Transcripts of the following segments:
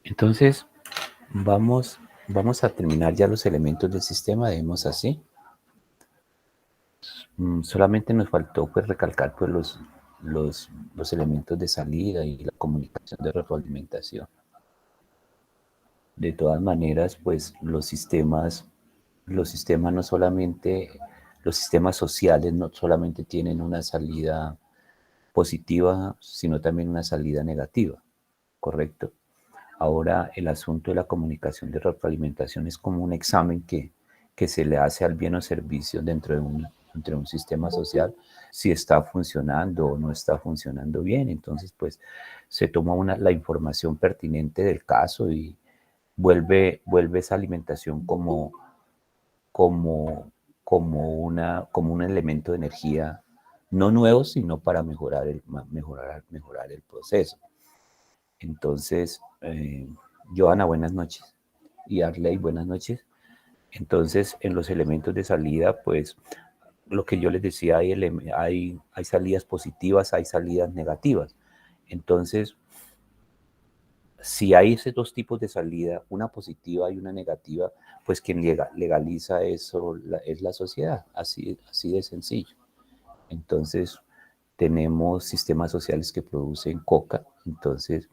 Entonces, vamos a terminar ya los elementos del sistema, dejemos así. Solamente nos faltó pues recalcar pues los elementos de salida y la comunicación de retroalimentación. De todas maneras, pues los sistemas no solamente, los sistemas sociales no solamente tienen una salida positiva, sino también una salida negativa, ¿correcto? Ahora el asunto de la comunicación de retroalimentación es como un examen que se le hace al bien o servicio dentro de un sistema social, si está funcionando o no está funcionando bien. Entonces, pues se toma la información pertinente del caso y vuelve esa alimentación como, como un elemento de energía no nuevo, sino para mejorar el proceso. Entonces, Johanna, buenas noches. Y Arley, buenas noches. Entonces, en los elementos de salida, pues, lo que yo les decía, hay salidas positivas, hay salidas negativas. Entonces, si hay esos dos tipos de salida, una positiva y una negativa, pues quien legaliza eso es la sociedad, así de sencillo. Entonces, tenemos sistemas sociales que producen coca, entonces,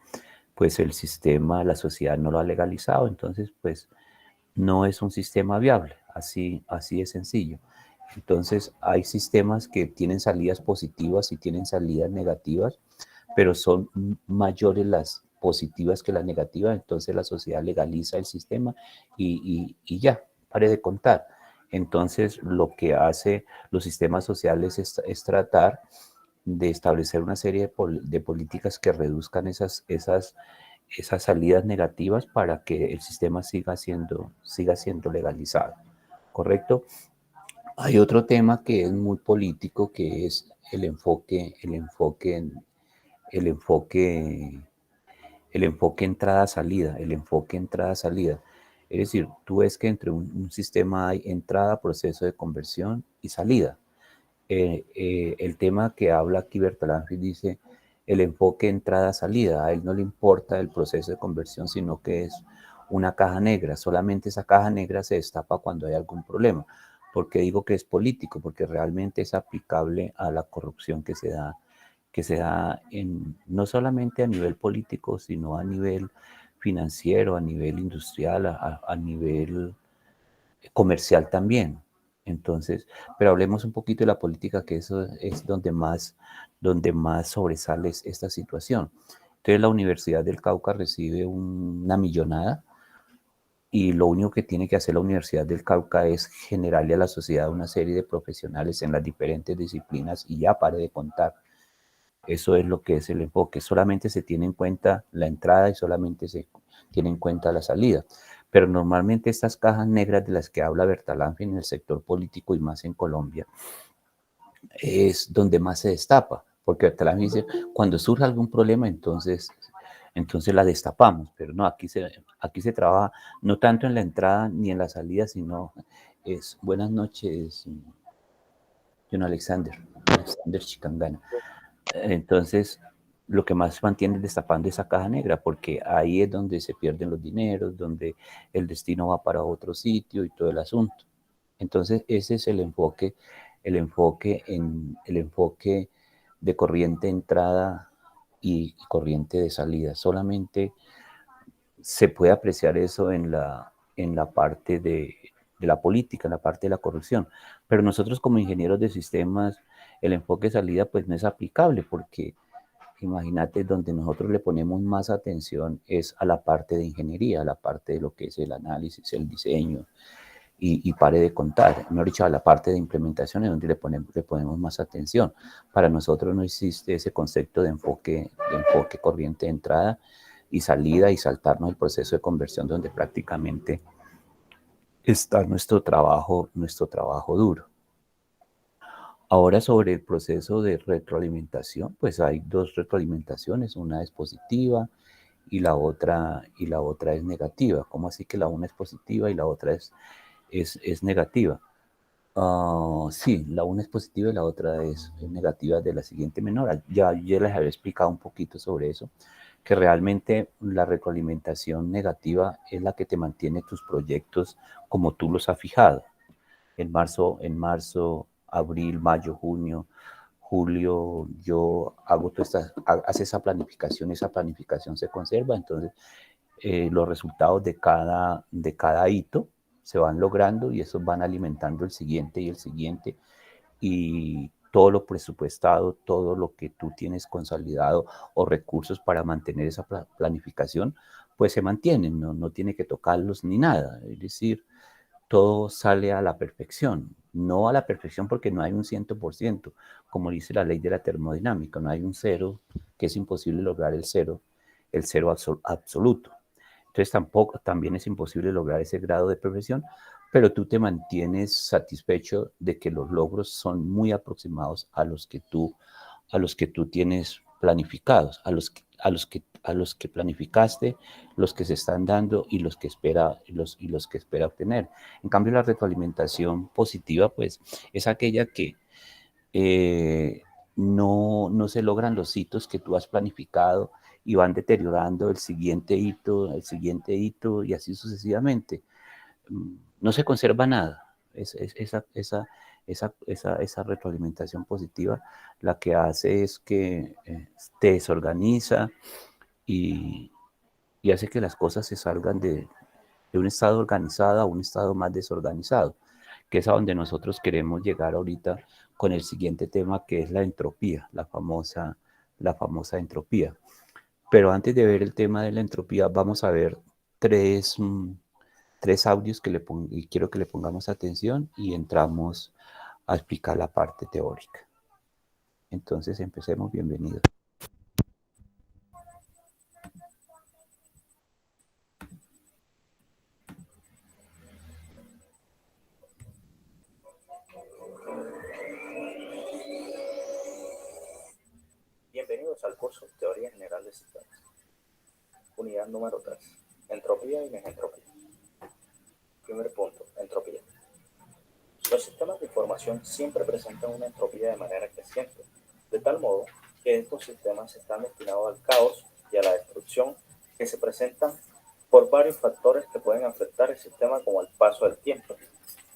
pues el sistema, la sociedad no lo ha legalizado, entonces, pues no es un sistema viable, así de sencillo. Entonces, hay sistemas que tienen salidas positivas y tienen salidas negativas, pero son mayores las positivas que las negativas, entonces la sociedad legaliza el sistema y ya, pare de contar. Entonces, lo que hace los sistemas sociales es tratar de establecer una serie de políticas que reduzcan esas salidas negativas para que el sistema siga siendo legalizado, ¿correcto? Hay otro tema que es muy político, que es el enfoque entrada-salida, Es decir, tú ves que entre un sistema hay entrada, proceso de conversión y salida. El tema que habla aquí Bertalanffy dice el enfoque entrada-salida. A él no le importa el proceso de conversión, sino que es una caja negra. Solamente esa caja negra se destapa cuando hay algún problema. ¿Por qué digo que es político? Porque realmente es aplicable a la corrupción que se da no solamente a nivel político, sino a nivel financiero, a nivel industrial, a nivel comercial también. Entonces, pero hablemos un poquito de la política, que eso es donde más sobresale esta situación. Entonces, la Universidad del Cauca recibe una millonada y lo único que tiene que hacer la Universidad del Cauca es generarle a la sociedad una serie de profesionales en las diferentes disciplinas y ya pare de contar. Eso es lo que es el enfoque. Solamente se tiene en cuenta la entrada y solamente se tiene en cuenta la salida. Pero normalmente estas cajas negras de las que habla Bertalanffy en el sector político y más en Colombia es donde más se destapa. Porque Bertalanffy dice, cuando surge algún problema, entonces la destapamos. Pero no, aquí se trabaja no tanto en la entrada ni en la salida, sino es buenas noches, John Alexander Chicangana. Entonces, lo que más mantiene es destapando esa caja negra, porque ahí es donde se pierden los dineros, donde el destino va para otro sitio y todo el asunto. Entonces, ese es el enfoque de corriente de entrada y corriente de salida. Solamente se puede apreciar eso en la parte de la política, en la parte de la corrupción. Pero nosotros como ingenieros de sistemas, el enfoque de salida pues no es aplicable porque imagínate, donde nosotros le ponemos más atención es a la parte de ingeniería, a la parte de lo que es el análisis, el diseño, y pare de contar. Mejor dicho, a la parte de implementación es donde le ponemos más atención. Para nosotros no existe ese concepto de enfoque corriente de entrada y salida y saltarnos el proceso de conversión donde prácticamente está nuestro trabajo duro. Ahora sobre el proceso de retroalimentación, pues hay dos retroalimentaciones, una es positiva y la otra es negativa. ¿Cómo así que la una es positiva y la otra es negativa? Sí, la una es positiva y la otra es negativa de la siguiente manera. Ya les había explicado un poquito sobre eso, que realmente la retroalimentación negativa es la que te mantiene tus proyectos como tú los has fijado. En marzo, abril, mayo, junio, julio, yo hago hace esa planificación se conserva, entonces los resultados de cada hito se van logrando y esos van alimentando el siguiente y el siguiente y todo lo presupuestado, todo lo que tú tienes consolidado o recursos para mantener esa planificación, pues se mantienen, no tiene que tocarlos ni nada. Es decir, todo sale a la perfección. No a la perfección porque no hay un 100%, como dice la ley de la termodinámica, no hay un cero, que es imposible lograr el cero absoluto. Entonces también es imposible lograr ese grado de perfección, pero tú te mantienes satisfecho de que los logros son muy aproximados a los que tú tienes planificados, a los que planificaste, los que se están dando y los que espera obtener. En cambio, la retroalimentación positiva, pues, es aquella que eh, no se logran los hitos que tú has planificado y van deteriorando el siguiente hito y así sucesivamente. No se conserva nada. Esa retroalimentación positiva la que hace es que te desorganiza y, y hace que las cosas se salgan de un estado organizado a un estado más desorganizado, que es a donde nosotros queremos llegar ahorita con el siguiente tema, que es la entropía, la famosa entropía. Pero antes de ver el tema de la entropía, vamos a ver tres audios y quiero que le pongamos atención y entramos a explicar la parte teórica. Entonces empecemos, bienvenidos. Bienvenidos al curso Teoría General de Sistemas. Unidad número 3. Entropía y megentropía. Primer punto, entropía. Los sistemas de información siempre presentan una entropía de manera creciente, de tal modo que estos sistemas están destinados al caos y a la destrucción que se presentan por varios factores que pueden afectar el sistema como el paso del tiempo,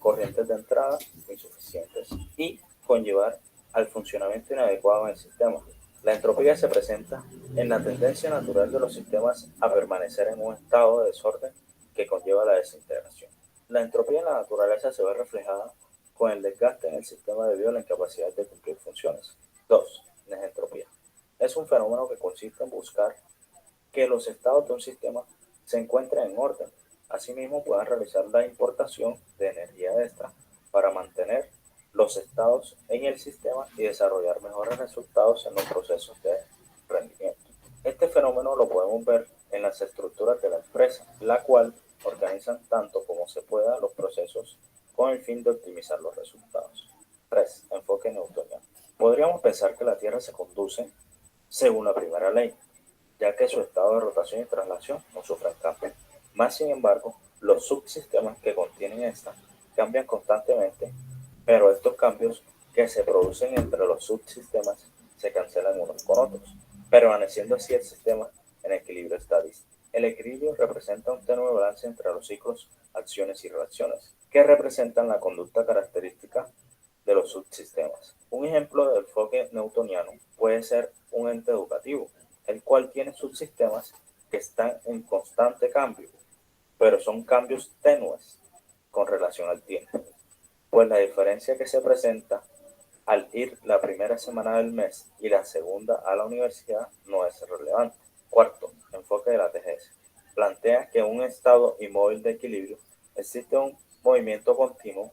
corrientes de entrada insuficientes y conllevar al funcionamiento inadecuado del sistema. La entropía se presenta en la tendencia natural de los sistemas a permanecer en un estado de desorden que conlleva la desintegración. La entropía en la naturaleza se ve reflejada con el desgaste en el sistema debido a la incapacidad de cumplir funciones. 2. Negentropía. Es un fenómeno que consiste en buscar que los estados de un sistema se encuentren en orden. Asimismo, puedan realizar la importación de energía extra para mantener los estados en el sistema y desarrollar mejores resultados en los procesos de rendimiento. Este fenómeno lo podemos ver en las estructuras de la empresa, la cual organizan tanto como se pueda los procesos con el fin de optimizar los resultados. 3. Enfoque newtoniano. Podríamos pensar que la Tierra se conduce según la primera ley, ya que su estado de rotación y traslación no sufren cambios. Más sin embargo, los subsistemas que contienen esta cambian constantemente, pero estos cambios que se producen entre los subsistemas se cancelan unos con otros, permaneciendo así el sistema en equilibrio estadístico. El equilibrio representa un tenue balance entre los ciclos, acciones y reacciones, que representan la conducta característica de los subsistemas. Un ejemplo del enfoque newtoniano puede ser un ente educativo, el cual tiene subsistemas que están en constante cambio, pero son cambios tenues con relación al tiempo, pues la diferencia que se presenta al ir la primera semana del mes y la segunda a la universidad no es relevante. Cuarto, enfoque de la TGS. Plantea que en un estado inmóvil de equilibrio existe un movimiento continuo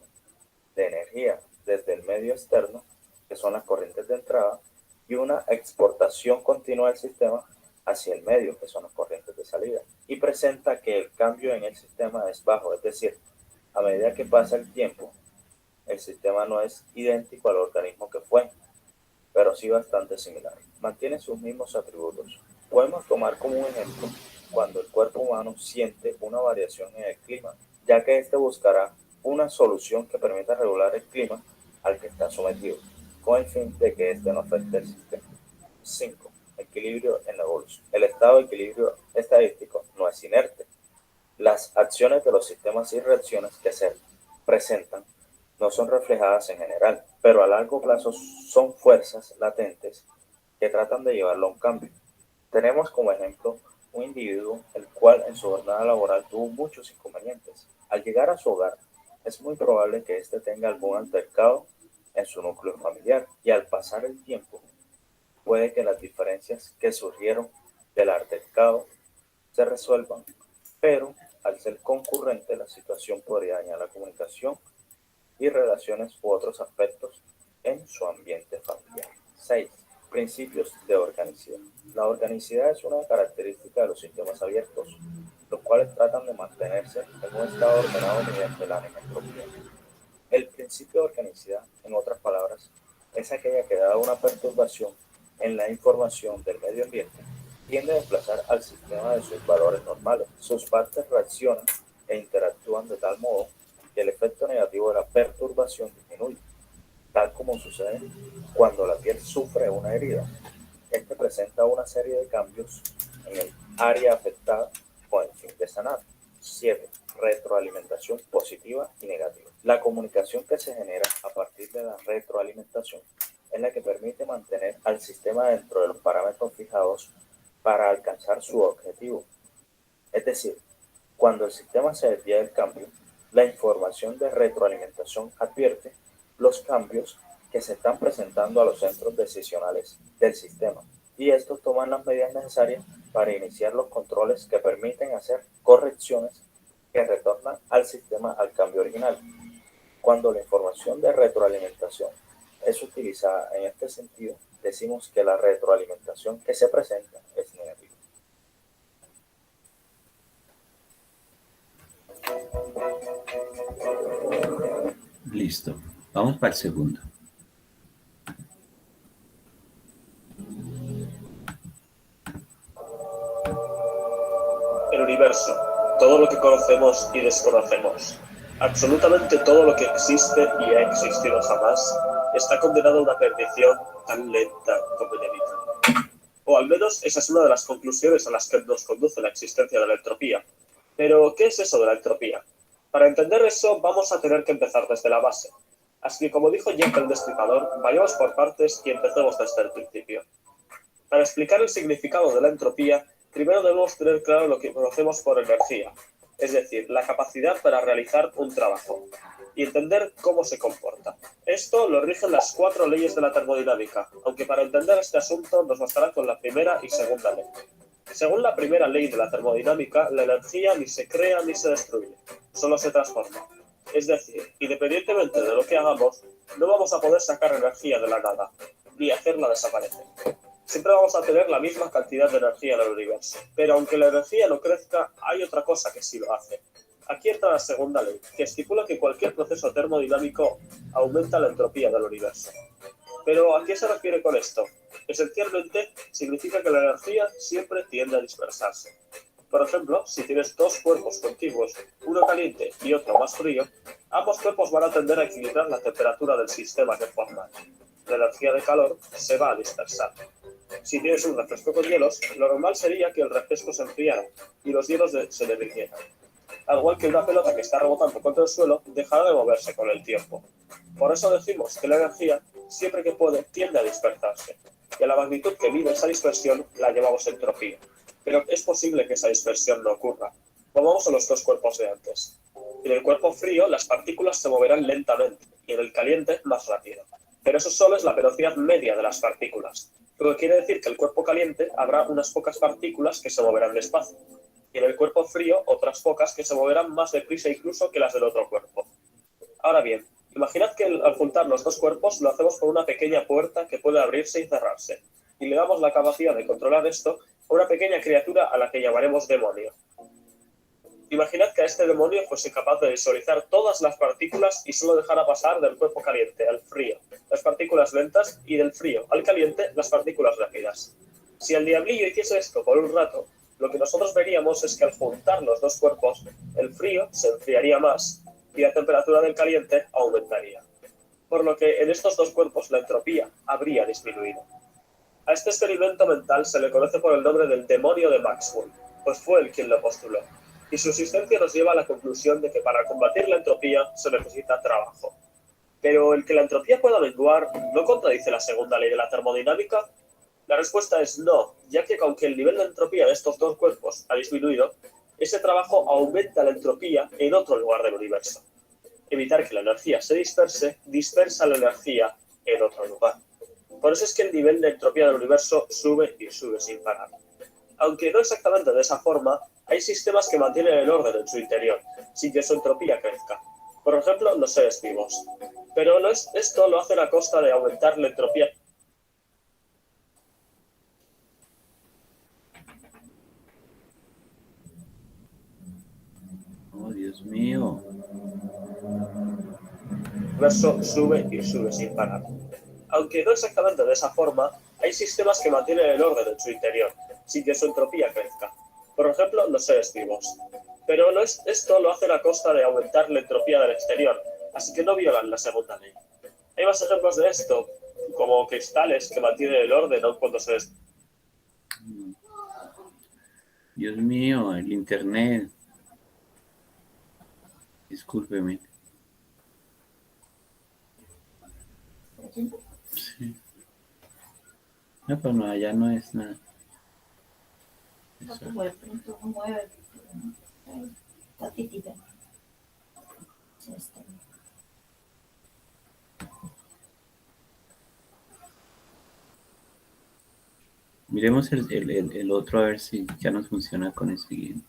de energía desde el medio externo, que son las corrientes de entrada, y una exportación continua del sistema hacia el medio, que son las corrientes de salida. Y presenta que el cambio en el sistema es bajo, es decir, a medida que pasa el tiempo, el sistema no es idéntico al organismo que fue, pero sí bastante similar. Mantiene sus mismos atributos. Podemos tomar como un ejemplo cuando el cuerpo humano siente una variación en el clima, ya que éste buscará una solución que permita regular el clima al que está sometido, con el fin de que éste no afecte el sistema. 5. Equilibrio en la evolución. El estado de equilibrio estadístico no es inerte. Las acciones de los sistemas y reacciones que se presentan no son reflejadas en general, pero a largo plazo son fuerzas latentes que tratan de llevarlo a un cambio. Tenemos como ejemplo un individuo el cual en su jornada laboral tuvo muchos inconvenientes. Al llegar a su hogar, es muy probable que éste tenga algún altercado en su núcleo familiar y al pasar el tiempo puede que las diferencias que surgieron del altercado se resuelvan, pero al ser concurrente la situación podría dañar la comunicación y relaciones u otros aspectos en su ambiente familiar. 6. Principios de organicidad. La organicidad es una característica de los sistemas abiertos, los cuales tratan de mantenerse en un estado ordenado mediante la entropía. El principio de organicidad, en otras palabras, es aquella que dada una perturbación en la información del medio ambiente, tiende a desplazar al sistema de sus valores normales. Sus partes reaccionan e interactúan de tal modo que el efecto negativo de la perturbación disminuye, tal como sucede cuando la piel sufre una herida. Este presenta una serie de cambios en el área afectada con el fin de sanar. 7. Retroalimentación positiva y negativa. La comunicación que se genera a partir de la retroalimentación es la que permite mantener al sistema dentro de los parámetros fijados para alcanzar su objetivo. Es decir, cuando el sistema se desvía del cambio, la información de retroalimentación advierte los cambios que se están presentando a los centros decisionales del sistema y estos toman las medidas necesarias para iniciar los controles que permiten hacer correcciones que retornan al sistema al cambio original. Cuando la información de retroalimentación es utilizada en este sentido, decimos que la retroalimentación que se presenta es negativa. Listo. Vamos para el segundo. El universo, todo lo que conocemos y desconocemos, absolutamente todo lo que existe y ha existido jamás, está condenado a una perdición tan lenta como inevitable. O al menos esa es una de las conclusiones a las que nos conduce la existencia de la entropía. Pero, ¿qué es eso de la entropía? Para entender eso, vamos a tener que empezar desde la base. Así que, como dijo Jack el Destripador, vayamos por partes y empecemos desde el principio. Para explicar el significado de la entropía, primero debemos tener claro lo que conocemos por energía, es decir, la capacidad para realizar un trabajo, y entender cómo se comporta. Esto lo rigen las 4 leyes de la termodinámica, aunque para entender este asunto nos bastará con la primera y segunda ley. Según la primera ley de la termodinámica, la energía ni se crea ni se destruye, solo se transforma. Es decir, independientemente de lo que hagamos, no vamos a poder sacar energía de la nada, ni hacerla desaparecer. Siempre vamos a tener la misma cantidad de energía en el universo. Pero aunque la energía no crezca, hay otra cosa que sí lo hace. Aquí entra la segunda ley, que estipula que cualquier proceso termodinámico aumenta la entropía del universo. Pero ¿a qué se refiere con esto? Esencialmente, significa que la energía siempre tiende a dispersarse. Por ejemplo, si tienes 2 cuerpos contiguos, uno caliente y otro más frío, ambos cuerpos van a tender a equilibrar la temperatura del sistema que forman. La energía de calor se va a dispersar. Si tienes un refresco con hielos, lo normal sería que el refresco se enfriara y los hielos se derritieran. Al igual que una pelota que está rebotando contra el suelo, dejará de moverse con el tiempo. Por eso decimos que la energía, siempre que puede, tiende a dispersarse. Y a la magnitud que mide esa dispersión la llamamos entropía. Pero es posible que esa dispersión no ocurra. Volvamos a los 2 cuerpos de antes. En el cuerpo frío, las partículas se moverán lentamente y en el caliente, más rápido. Pero eso solo es la velocidad media de las partículas. Lo que quiere decir que en el cuerpo caliente habrá unas pocas partículas que se moverán despacio. Y en el cuerpo frío, otras pocas que se moverán más deprisa incluso que las del otro cuerpo. Ahora bien, imaginad que al juntar los 2 cuerpos lo hacemos por una pequeña puerta que puede abrirse y cerrarse. Y le damos la capacidad de controlar esto a una pequeña criatura a la que llamaremos demonio. Imaginad que a este demonio fuese capaz de visualizar todas las partículas y solo dejara pasar del cuerpo caliente al frío las partículas lentas y del frío al caliente las partículas rápidas. Si el diablillo hiciese esto por un rato, lo que nosotros veríamos es que al juntar los 2 cuerpos, el frío se enfriaría más, y la temperatura del caliente aumentaría. Por lo que en estos dos cuerpos la entropía habría disminuido. A este experimento mental se le conoce por el nombre del demonio de Maxwell, pues fue él quien lo postuló. Y su existencia nos lleva a la conclusión de que para combatir la entropía se necesita trabajo. Pero el que la entropía pueda menguar, ¿no contradice la segunda ley de la termodinámica? La respuesta es no, ya que aunque el nivel de entropía de estos dos cuerpos ha disminuido, ese trabajo aumenta la entropía en otro lugar del universo. Evitar que la energía se disperse, dispersa la energía en otro lugar. Por eso es que el nivel de entropía del universo sube y sube sin parar. Aunque no exactamente de esa forma, hay sistemas que mantienen el orden en su interior, sin que su entropía crezca. Por ejemplo, los seres vivos. Pero esto lo hacen a costa de aumentar la entropía. Oh, Dios mío. El universo sube y sube sin parar. Aunque no exactamente de esa forma, hay sistemas que mantienen el orden en su interior, sin que su entropía crezca. Por ejemplo, los seres vivos. Pero esto lo hacen a costa de aumentar la entropía del exterior, así que no violan la segunda ley. Hay más ejemplos de esto, como cristales que mantienen el orden aun cuando se les... Dios mío, el internet. Discúlpeme. Sí. No, pero no, allá no es nada. Eso. Miremos el otro a ver si ya nos funciona con el siguiente.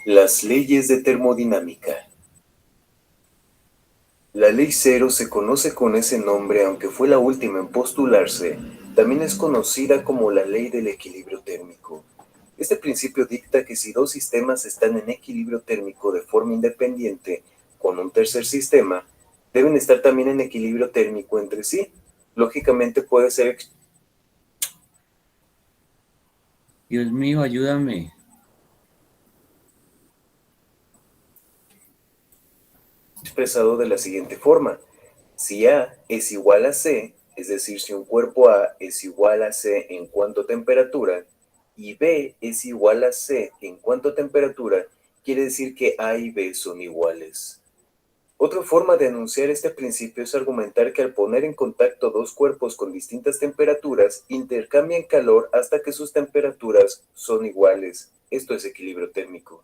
Las leyes de termodinámica. La ley cero se conoce con ese nombre aunque fue la última en postularse. También es conocida como la ley del equilibrio térmico. Este principio dicta que si dos sistemas están en equilibrio térmico de forma independiente con un tercer sistema, deben estar también en equilibrio térmico entre sí. Lógicamente puede ser Dios mío, ayúdame. expresado de la siguiente forma. Si A es igual a C, es decir, si un cuerpo A es igual a C en cuanto a temperatura, y B es igual a C en cuanto a temperatura, quiere decir que A y B son iguales. Otra forma de enunciar este principio es argumentar que al poner en contacto dos cuerpos con distintas temperaturas, intercambian calor hasta que sus temperaturas son iguales. Esto es equilibrio térmico.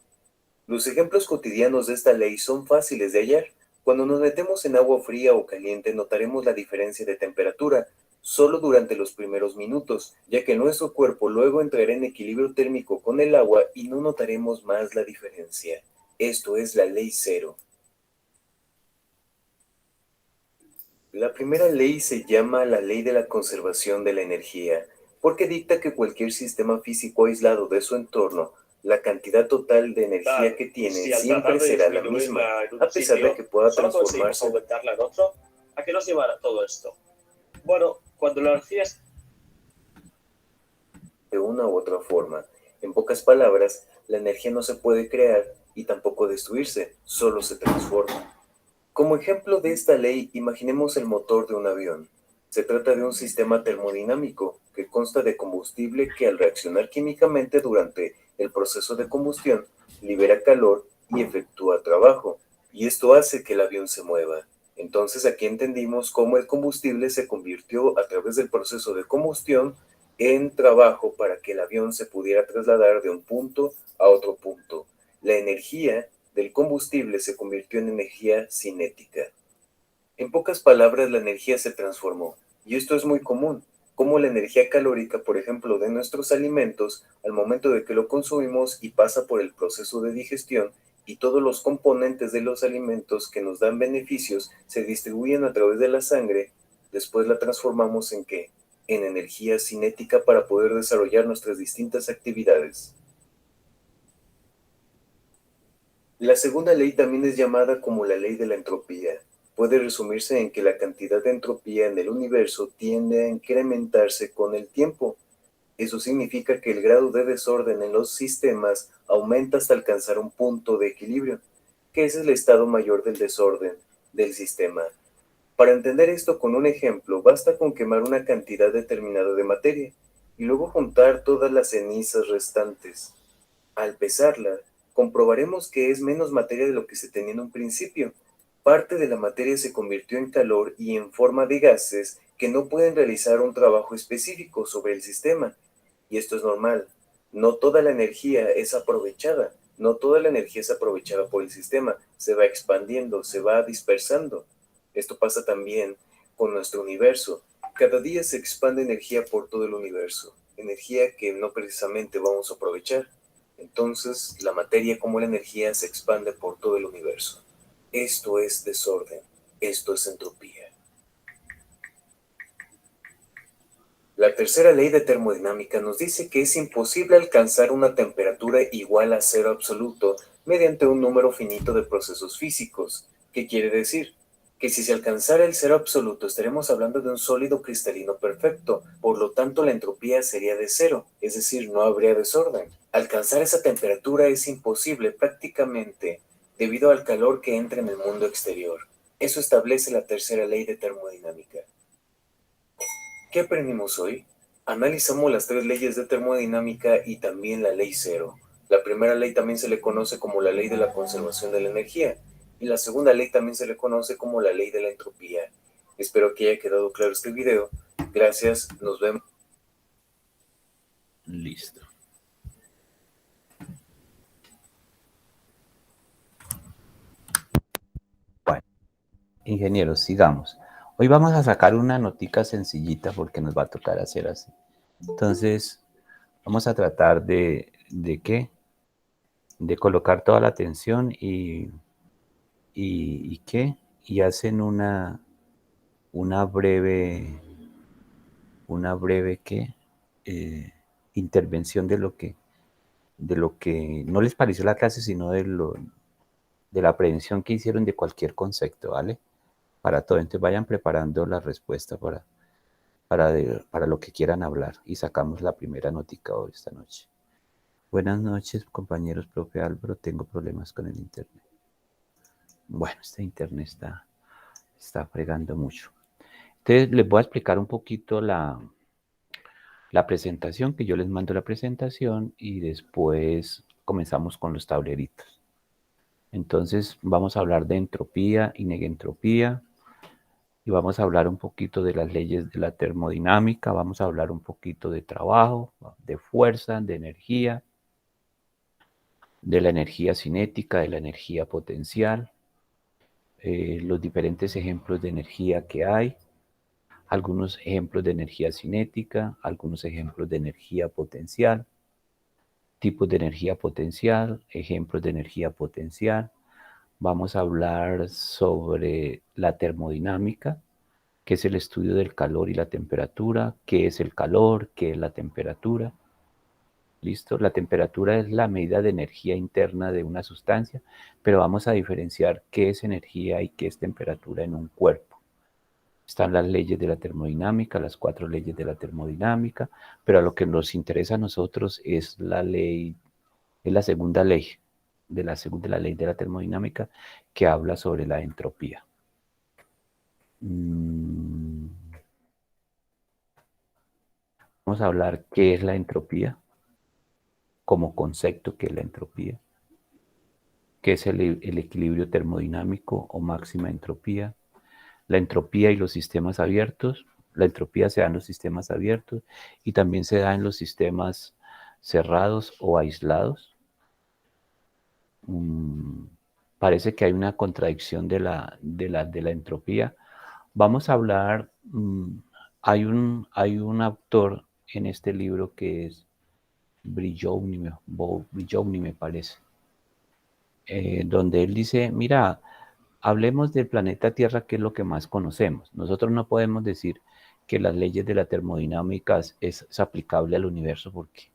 Los ejemplos cotidianos de esta ley son fáciles de hallar. Cuando nos metemos en agua fría o caliente notaremos la diferencia de temperatura solo durante los primeros minutos, ya que nuestro cuerpo luego entrará en equilibrio térmico con el agua y no notaremos más la diferencia. Esto es la ley cero. La primera ley se llama la ley de la conservación de la energía, porque dicta que cualquier sistema físico aislado de su entorno, la cantidad total de energía que tiene Si al siempre tratar de será la disminuirla misma, en un a pesar de sitio, que pueda solo conseguimos transformarse aumentarla en otro, ¿a qué nos llevará todo esto? Bueno, cuando la energía es de una u otra forma. En pocas palabras, la energía no se puede crear y tampoco destruirse, solo se transforma. Como ejemplo de esta ley, imaginemos el motor de un avión. Se trata de un sistema termodinámico que consta de combustible que al reaccionar químicamente durante el proceso de combustión libera calor y efectúa trabajo, y esto hace que el avión se mueva. Entonces aquí entendimos cómo el combustible se convirtió a través del proceso de combustión en trabajo para que el avión se pudiera trasladar de un punto a otro punto. La energía del combustible se convirtió en energía cinética. En pocas palabras, la energía se transformó, y esto es muy común, como la energía calórica, por ejemplo, de nuestros alimentos, al momento de que lo consumimos y pasa por el proceso de digestión, y todos los componentes de los alimentos que nos dan beneficios se distribuyen a través de la sangre, después la transformamos ¿en qué? En energía cinética para poder desarrollar nuestras distintas actividades. La segunda ley también es llamada como la ley de la entropía. puede resumirse en que la cantidad de entropía en el universo tiende a incrementarse con el tiempo. Eso significa que el grado de desorden en los sistemas aumenta hasta alcanzar un punto de equilibrio, que es el estado mayor del desorden del sistema. Para entender esto con un ejemplo, basta con quemar una cantidad determinada de materia y luego juntar todas las cenizas restantes. Al pesarla, comprobaremos que es menos materia de lo que se tenía en un principio. Parte de la materia se convirtió en calor y en forma de gases que no pueden realizar un trabajo específico sobre el sistema. Y esto es normal. No toda la energía es aprovechada. No toda la energía es aprovechada por el sistema. Se va expandiendo, se va dispersando. Esto pasa también con nuestro universo. Cada día se expande energía por todo el universo. Energía que no precisamente vamos a aprovechar. Entonces, la materia como la energía se expande por todo el universo. Esto es desorden. Esto es entropía. La tercera ley de termodinámica nos dice que es imposible alcanzar una temperatura igual a cero absoluto mediante un número finito de procesos físicos. ¿Qué quiere decir? Que si se alcanzara el cero absoluto estaremos hablando de un sólido cristalino perfecto, por lo tanto la entropía sería de cero, es decir, no habría desorden. Alcanzar esa temperatura es imposible prácticamente debido al calor que entra en el mundo exterior. Eso establece la tercera ley de termodinámica. ¿Qué aprendimos hoy? Analizamos las tres leyes de termodinámica y también la ley cero. La primera ley también se le conoce como la ley de la conservación de la energía y la segunda ley también se le conoce como la ley de la entropía. Espero que haya quedado claro este video. Gracias, nos vemos. Listo. Bueno, ingenieros, sigamos. Hoy vamos a sacar una notica sencillita porque nos va a tocar hacer así. Entonces, vamos a tratar de ¿qué? De colocar toda la atención y ¿qué? Y hacen una breve ¿qué? Intervención de lo que no les pareció la clase, sino de la prevención que hicieron de cualquier concepto, ¿vale? Para todo. Entonces vayan preparando la respuesta para lo que quieran hablar. Y sacamos la primera notica hoy, esta noche. Buenas noches, compañeros, profe Álvaro. Tengo problemas con el internet. Bueno, este internet está fregando mucho. Entonces les voy a explicar un poquito la presentación, que yo les mando la presentación y después comenzamos con los tableritos. Entonces vamos a hablar de entropía y negentropía y vamos a hablar un poquito de las leyes de la termodinámica, vamos a hablar un poquito de trabajo, de fuerza, de energía, de la energía cinética, de la energía potencial, los diferentes ejemplos de energía que hay, algunos ejemplos de energía cinética, algunos ejemplos de energía potencial, tipos de energía potencial, ejemplos de energía potencial. Vamos a hablar sobre la termodinámica, que es el estudio del calor y la temperatura, qué es el calor, qué es la temperatura. ¿Listo? La temperatura es la medida de energía interna de una sustancia, pero vamos a diferenciar qué es energía y qué es temperatura en un cuerpo. Están las leyes de la termodinámica, las 4 leyes de la termodinámica, pero a lo que nos interesa a nosotros es la segunda ley de la ley de la termodinámica, que habla sobre la entropía. Vamos a hablar qué es la entropía, como concepto, qué es la entropía, qué es el equilibrio termodinámico o máxima entropía, la entropía y los sistemas abiertos. La entropía se da en los sistemas abiertos y también se da en los sistemas cerrados o aislados. Parece que hay una contradicción de la entropía. Vamos a hablar, hay un autor en este libro que es Brilloni, me parece, donde él dice, mira, hablemos del planeta Tierra, que es lo que más conocemos. Nosotros no podemos decir que las leyes de la termodinámica es aplicable al universo porque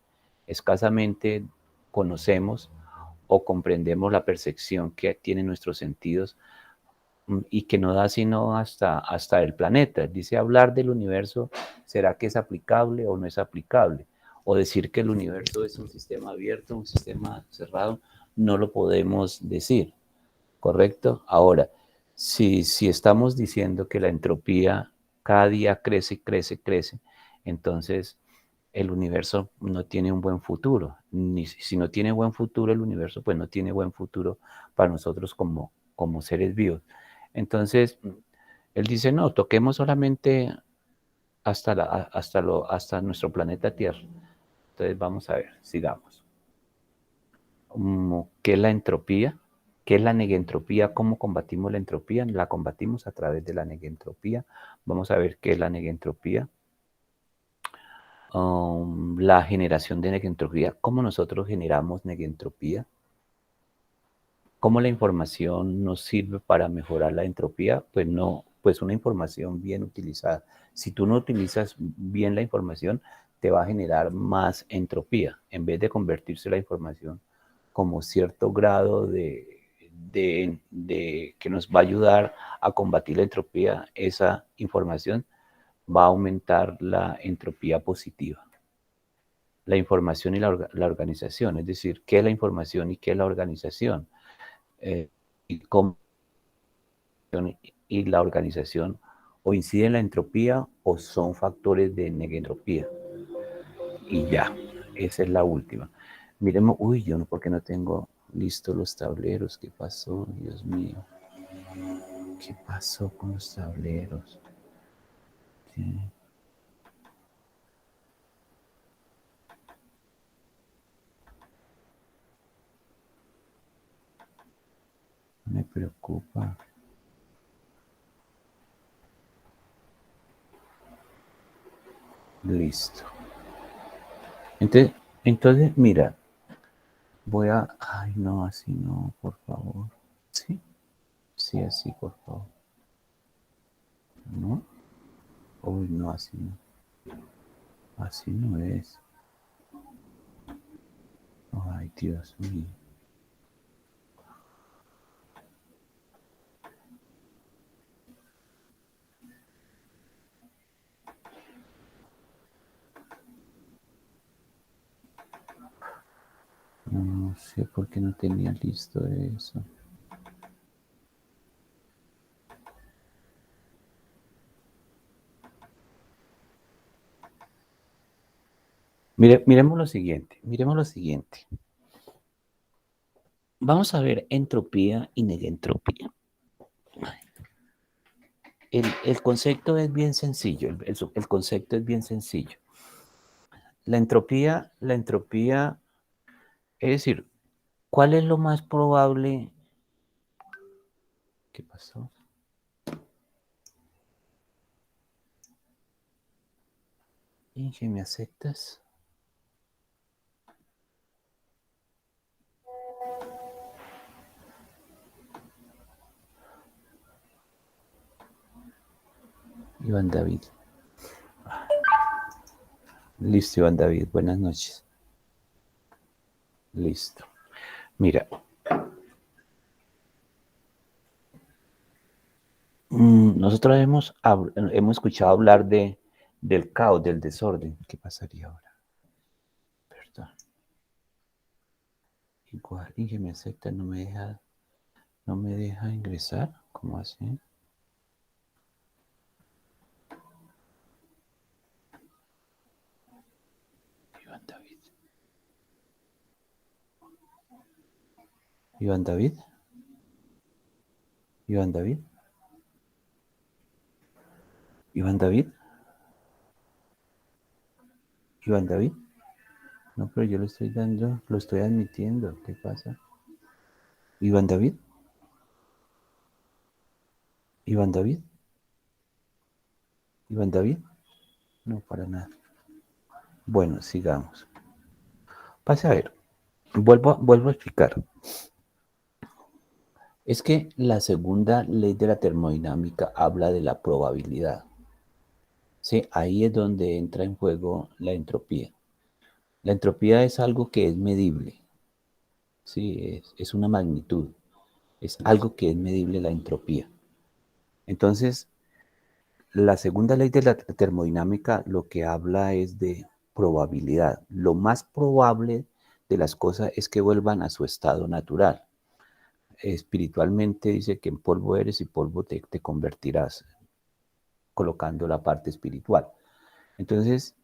escasamente conocemos o comprendemos la percepción que tienen nuestros sentidos y que no da sino hasta el planeta. Dice, hablar del universo, ¿será que es aplicable o no es aplicable? O decir que el universo es un sistema abierto, un sistema cerrado, no lo podemos decir, ¿correcto? Ahora, si estamos diciendo que la entropía cada día crece, crece, crece, entonces el universo no tiene un buen futuro. Ni si no tiene buen futuro el universo, pues no tiene buen futuro para nosotros como seres vivos. Entonces, él dice, no, toquemos solamente hasta nuestro planeta Tierra. Entonces, vamos a ver, sigamos. ¿Qué es la entropía? ¿Qué es la negentropía? ¿Cómo combatimos la entropía? La combatimos a través de la negentropía. Vamos a ver qué es la negentropía. La generación de negentropía. ¿Cómo nosotros generamos negentropía? ¿Cómo la información nos sirve para mejorar la entropía? Pues no, pues una información bien utilizada. Si tú no utilizas bien la información, te va a generar más entropía. En vez de convertirse la información como cierto grado de que nos va a ayudar a combatir la entropía, esa información va a aumentar la entropía positiva. La información y la organización, es decir, ¿qué es la información y qué es la organización? Y cómo y la organización o inciden en la entropía o son factores de negentropía. Y ya, esa es la última. Miremos, uy, yo no, porque no tengo listos los tableros. ¿Qué pasó? Dios mío. ¿Qué pasó con los tableros? ¿Qué? Me preocupa. Listo. Entonces, mira, voy a... Ay, no, así no, por favor. ¿Sí? Sí, así, por favor. ¿No? Uy, no, así no. Así no es. Ay, Dios mío. No sé por qué no tenía listo eso. Miremos lo siguiente, miremos lo siguiente. Vamos a ver entropía y negentropía. El concepto es bien sencillo, el concepto es bien sencillo. La entropía, es decir, ¿cuál es lo más probable? ¿Qué pasó? Inge, ¿me aceptas? Iván David. Listo, Iván David, buenas noches. Listo. Mira, nosotros hemos escuchado hablar del caos, del desorden. ¿Qué pasaría ahora? Perdón. Igual, y que me acepta, no me deja ingresar. ¿Cómo así? Iván David. Iván David. Iván David. Iván David. Iván David. No, pero yo lo estoy dando, lo estoy admitiendo. ¿Qué pasa? Iván David. Iván David. Iván David. No, para nada. Bueno, sigamos. Pasa a ver. Vuelvo a explicar. Es que la segunda ley de la termodinámica habla de la probabilidad. Sí, ahí es donde entra en juego la entropía. La entropía es algo que es medible. Sí, es una magnitud. Es algo que es medible la entropía. Entonces, la segunda ley de la termodinámica lo que habla es de probabilidad. Lo más probable de las cosas es que vuelvan a su estado natural. Espiritualmente dice que en polvo eres y polvo te convertirás, colocando la parte espiritual. Entonces,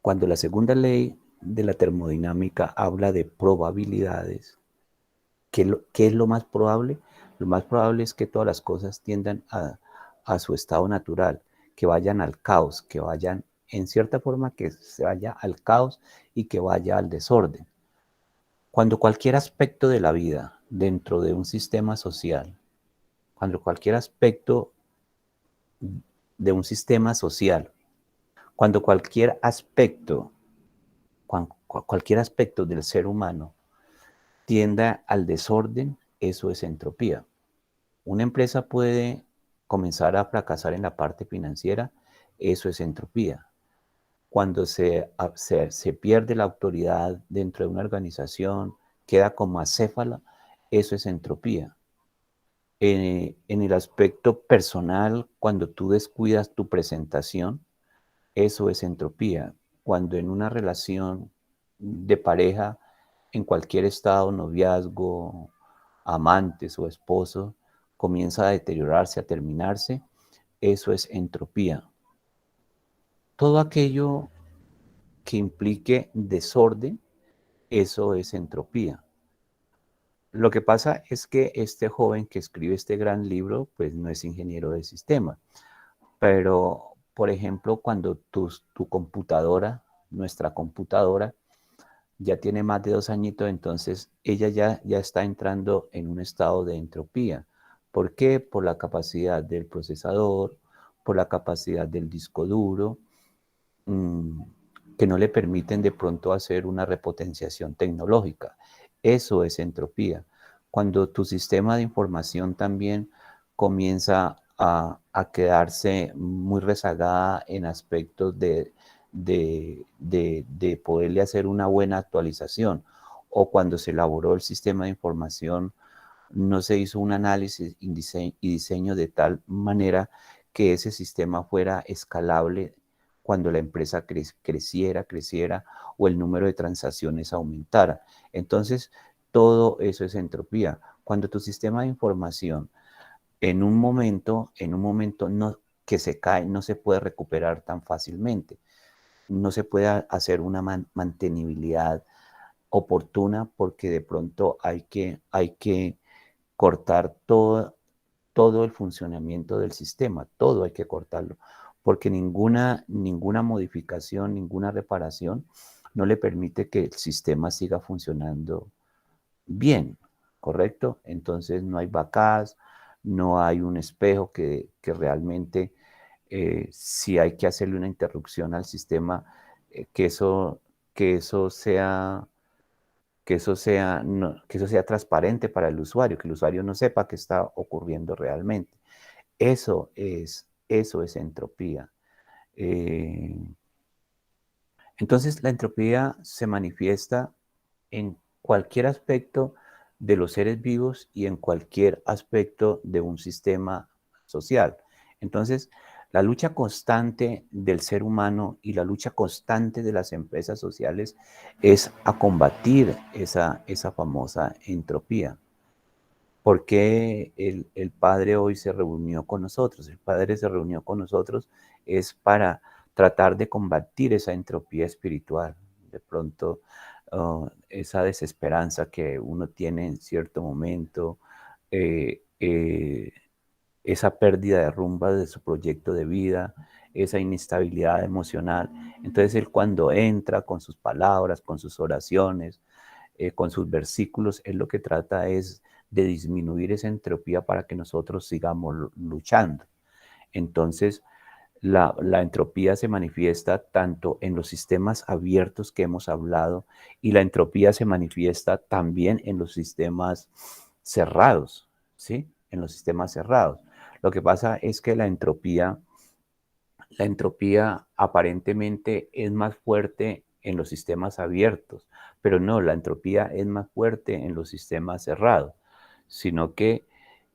cuando la segunda ley de la termodinámica habla de probabilidades, ¿qué es lo más probable? Lo más probable es que todas las cosas tiendan a su estado natural, que vayan al caos, que vayan en cierta forma que se vaya al caos y que vaya al desorden. Cuando cualquier aspecto de la vida dentro de un sistema social, cuando cualquier aspecto de un sistema social, cuando cualquier aspecto del ser humano tienda al desorden, eso es entropía. Una empresa puede comenzar a fracasar en la parte financiera, eso es entropía. Cuando se pierde la autoridad dentro de una organización, queda como acéfala, eso es entropía. En el aspecto personal, cuando tú descuidas tu presentación, eso es entropía. Cuando en una relación de pareja, en cualquier estado, noviazgo, amantes o esposo, comienza a deteriorarse, a terminarse, eso es entropía. Todo aquello que implique desorden, eso es entropía. Lo que pasa es que este joven que escribe este gran libro, pues no es ingeniero de sistemas, pero, por ejemplo, cuando tu computadora, nuestra computadora, ya tiene más de 2 añitos, entonces ella ya está entrando en un estado de entropía. ¿Por qué? Por la capacidad del procesador, por la capacidad del disco duro, que no le permiten de pronto hacer una repotenciación tecnológica. Eso es entropía. Cuando tu sistema de información también comienza a quedarse muy rezagada en aspectos de poderle hacer una buena actualización, o cuando se elaboró el sistema de información, no se hizo un análisis y diseño de tal manera que ese sistema fuera escalable cuando la empresa creciera o el número de transacciones aumentara. Entonces, todo eso es entropía. Cuando tu sistema de información en un momento no, que se cae, no se puede recuperar tan fácilmente, no se puede hacer una mantenibilidad oportuna porque de pronto hay que cortar todo el funcionamiento del sistema, todo hay que cortarlo, porque ninguna modificación, ninguna reparación no le permite que el sistema siga funcionando bien, ¿correcto? Entonces no hay backups, no hay un espejo que realmente, si hay que hacerle una interrupción al sistema, que eso sea que eso sea transparente para el usuario, que el usuario no sepa qué está ocurriendo realmente. Eso es entropía. Eh, entonces, la entropía se manifiesta en cualquier aspecto de los seres vivos y en cualquier aspecto de un sistema social. Entonces, la lucha constante del ser humano y la lucha constante de las empresas sociales es a combatir esa famosa entropía. ¿Por qué el Padre hoy se reunió con nosotros? El Padre se reunió con nosotros es para tratar de combatir esa entropía espiritual. De pronto, esa desesperanza que uno tiene en cierto momento, eh, eh, esa pérdida de rumba de su proyecto de vida, esa inestabilidad emocional. Entonces él, cuando entra con sus palabras, con sus oraciones, con sus versículos, él lo que trata es de disminuir esa entropía para que nosotros sigamos luchando. Entonces, la entropía se manifiesta tanto en los sistemas abiertos que hemos hablado, y la entropía se manifiesta también en los sistemas cerrados, ¿sí? En los sistemas cerrados. Lo que pasa es que la entropía aparentemente es más fuerte en los sistemas abiertos, pero no, la entropía es más fuerte en los sistemas cerrados, sino que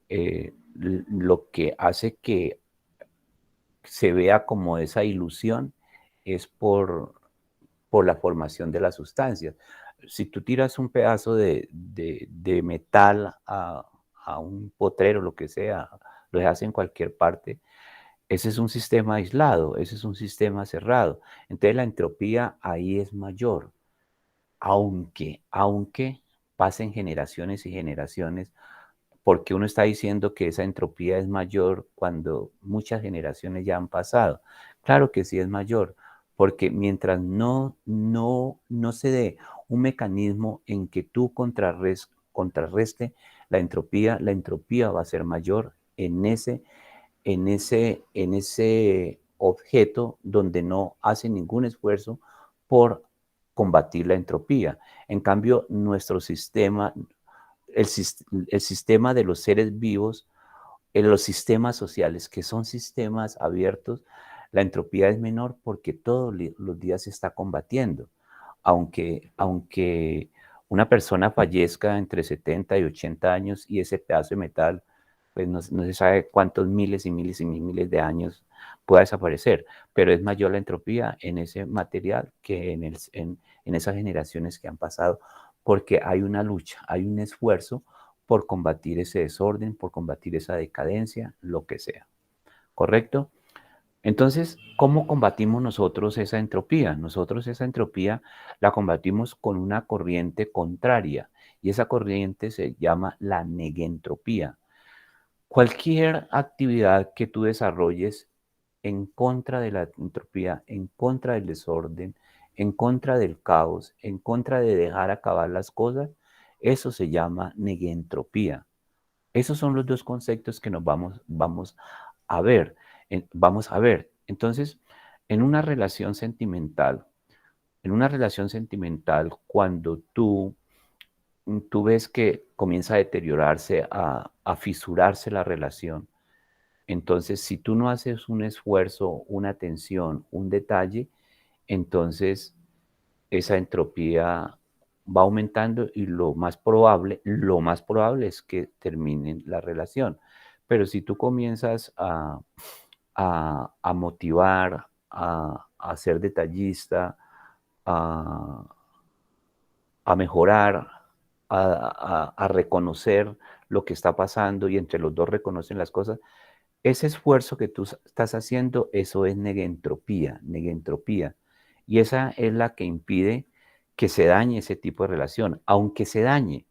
lo que hace que se vea como esa ilusión es por la formación de las sustancias. Si tú tiras un pedazo de metal a un potrero, lo que sea, lo dejas en cualquier parte, ese es un sistema aislado, ese es un sistema cerrado. Entonces la entropía ahí es mayor, aunque pasen generaciones y generaciones, porque uno está diciendo que esa entropía es mayor cuando muchas generaciones ya han pasado. Claro que sí es mayor, porque mientras no se dé un mecanismo en que tú contrarreste la entropía va a ser mayor en ese objeto donde no hace ningún esfuerzo por combatir la entropía. En cambio, nuestro sistema, el sistema de los seres vivos, en los sistemas sociales, que son sistemas abiertos, la entropía es menor porque todos los días se está combatiendo. Aunque una persona fallezca entre 70 y 80 años y ese pedazo de metal, pues no se sabe cuántos miles y miles y miles de años pueda desaparecer, pero es mayor la entropía en ese material que en esas generaciones que han pasado, porque hay una lucha, hay un esfuerzo por combatir ese desorden, por combatir esa decadencia, lo que sea. ¿Correcto? Entonces, ¿cómo combatimos nosotros esa entropía? Nosotros esa entropía la combatimos con una corriente contraria y esa corriente se llama la negentropía. Cualquier actividad que tú desarrolles en contra de la entropía, en contra del desorden, en contra del caos, en contra de dejar acabar las cosas, eso se llama negentropía. Esos son los dos conceptos que nos vamos a ver. Vamos a ver. Entonces, en una relación sentimental, cuando tú ves que comienza a deteriorarse, a fisurarse la relación, entonces si tú no haces un esfuerzo, una atención, un detalle, entonces esa entropía va aumentando y lo más probable es que terminen la relación. Pero si tú comienzas a motivar, a ser detallista, a, a mejorar, a reconocer lo que está pasando y entre los dos reconocen las cosas, ese esfuerzo que tú estás haciendo, eso es negentropía. Y esa es la que impide que se dañe ese tipo de relación, aunque se dañe,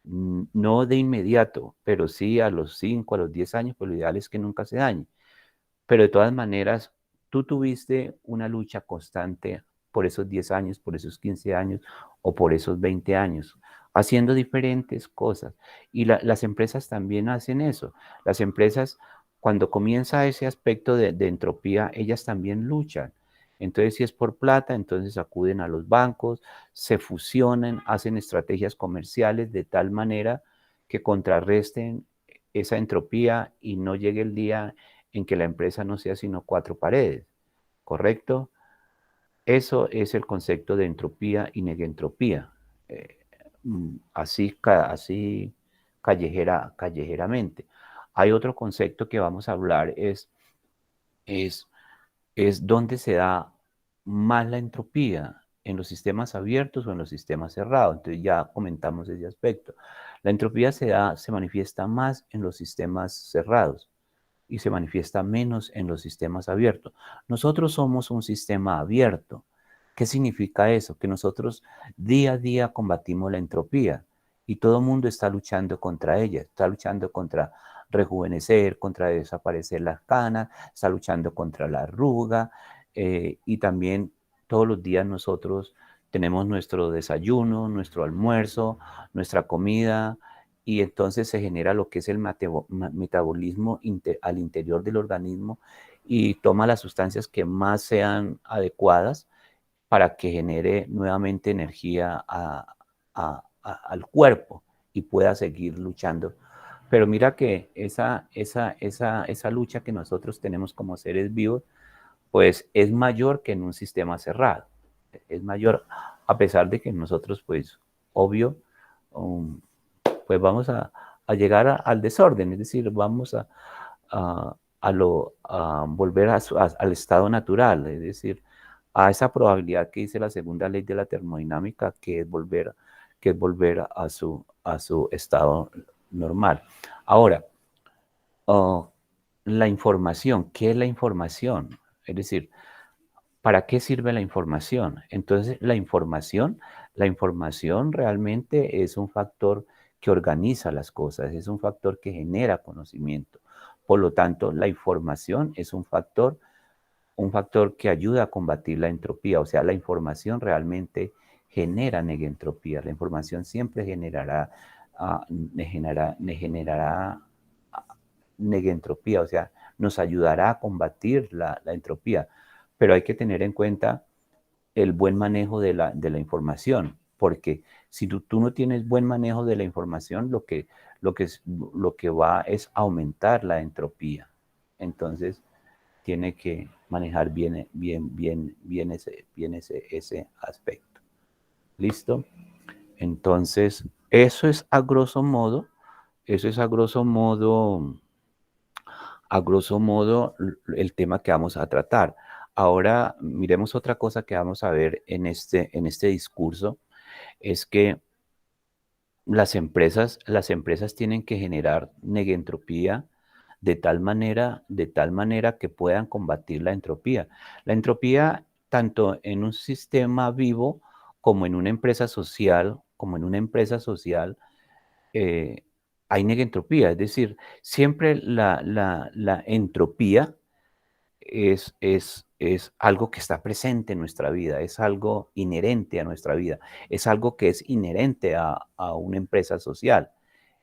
no de inmediato, pero sí a los 5, a los 10 años, pues lo ideal es que nunca se dañe. Pero de todas maneras, tú tuviste una lucha constante por esos 10 años, por esos 15 años o por esos 20 años, haciendo diferentes cosas. Y las empresas también hacen eso. Las empresas, cuando comienza ese aspecto de entropía, ellas también luchan. Entonces, si es por plata, entonces acuden a los bancos, se fusionan, hacen estrategias comerciales de tal manera que contrarresten esa entropía y no llegue el día en que la empresa no sea sino 4 paredes, ¿correcto? Eso es el concepto de entropía y negentropía, así callejeramente. Hay otro concepto que vamos a hablar, es, es dónde se da más la entropía, en los sistemas abiertos o en los sistemas cerrados. Entonces ya comentamos ese aspecto. La entropía se manifiesta más en los sistemas cerrados y se manifiesta menos en los sistemas abiertos. Nosotros somos un sistema abierto. ¿Qué significa eso? Que nosotros día a día combatimos la entropía y todo el mundo está luchando contra ella, está luchando contra rejuvenecer, contra desaparecer las canas, está luchando contra la arruga y también todos los días nosotros tenemos nuestro desayuno, nuestro almuerzo, nuestra comida, y entonces se genera lo que es el metabolismo al interior del organismo y toma las sustancias que más sean adecuadas para que genere nuevamente energía al cuerpo y pueda seguir luchando. Pero mira que esa lucha que nosotros tenemos como seres vivos, pues es mayor que en un sistema cerrado. Es mayor, a pesar de que nosotros, pues, obvio, pues vamos a al desorden, es decir, vamos a volver al estado natural, es decir, a esa probabilidad que dice la segunda ley de la termodinámica, que es volver a su estado normal. Ahora, la información, ¿qué es la información? Es decir, ¿para qué sirve la información? Entonces, la información realmente es un factor que organiza las cosas, es un factor que genera conocimiento. Por lo tanto, la información es un factor que ayuda a combatir la entropía. O sea, la información realmente genera negentropía. La información siempre generará negentropía, o sea, nos ayudará a combatir la entropía. Pero hay que tener en cuenta el buen manejo de la información, porque si tú no tienes buen manejo de la información, lo que va es aumentar la entropía. Entonces, tiene que manejar bien ese aspecto. ¿Listo? Entonces, eso es a grosso modo el tema que vamos a tratar. Ahora, miremos otra cosa que vamos a ver en este discurso, es que las empresas tienen que generar negentropía de tal manera que puedan combatir la entropía. La entropía, tanto en un sistema vivo como en una empresa social, hay negentropía, es decir, siempre la entropía es algo que está presente en nuestra vida, es algo inherente a nuestra vida, es algo que es inherente a una empresa social.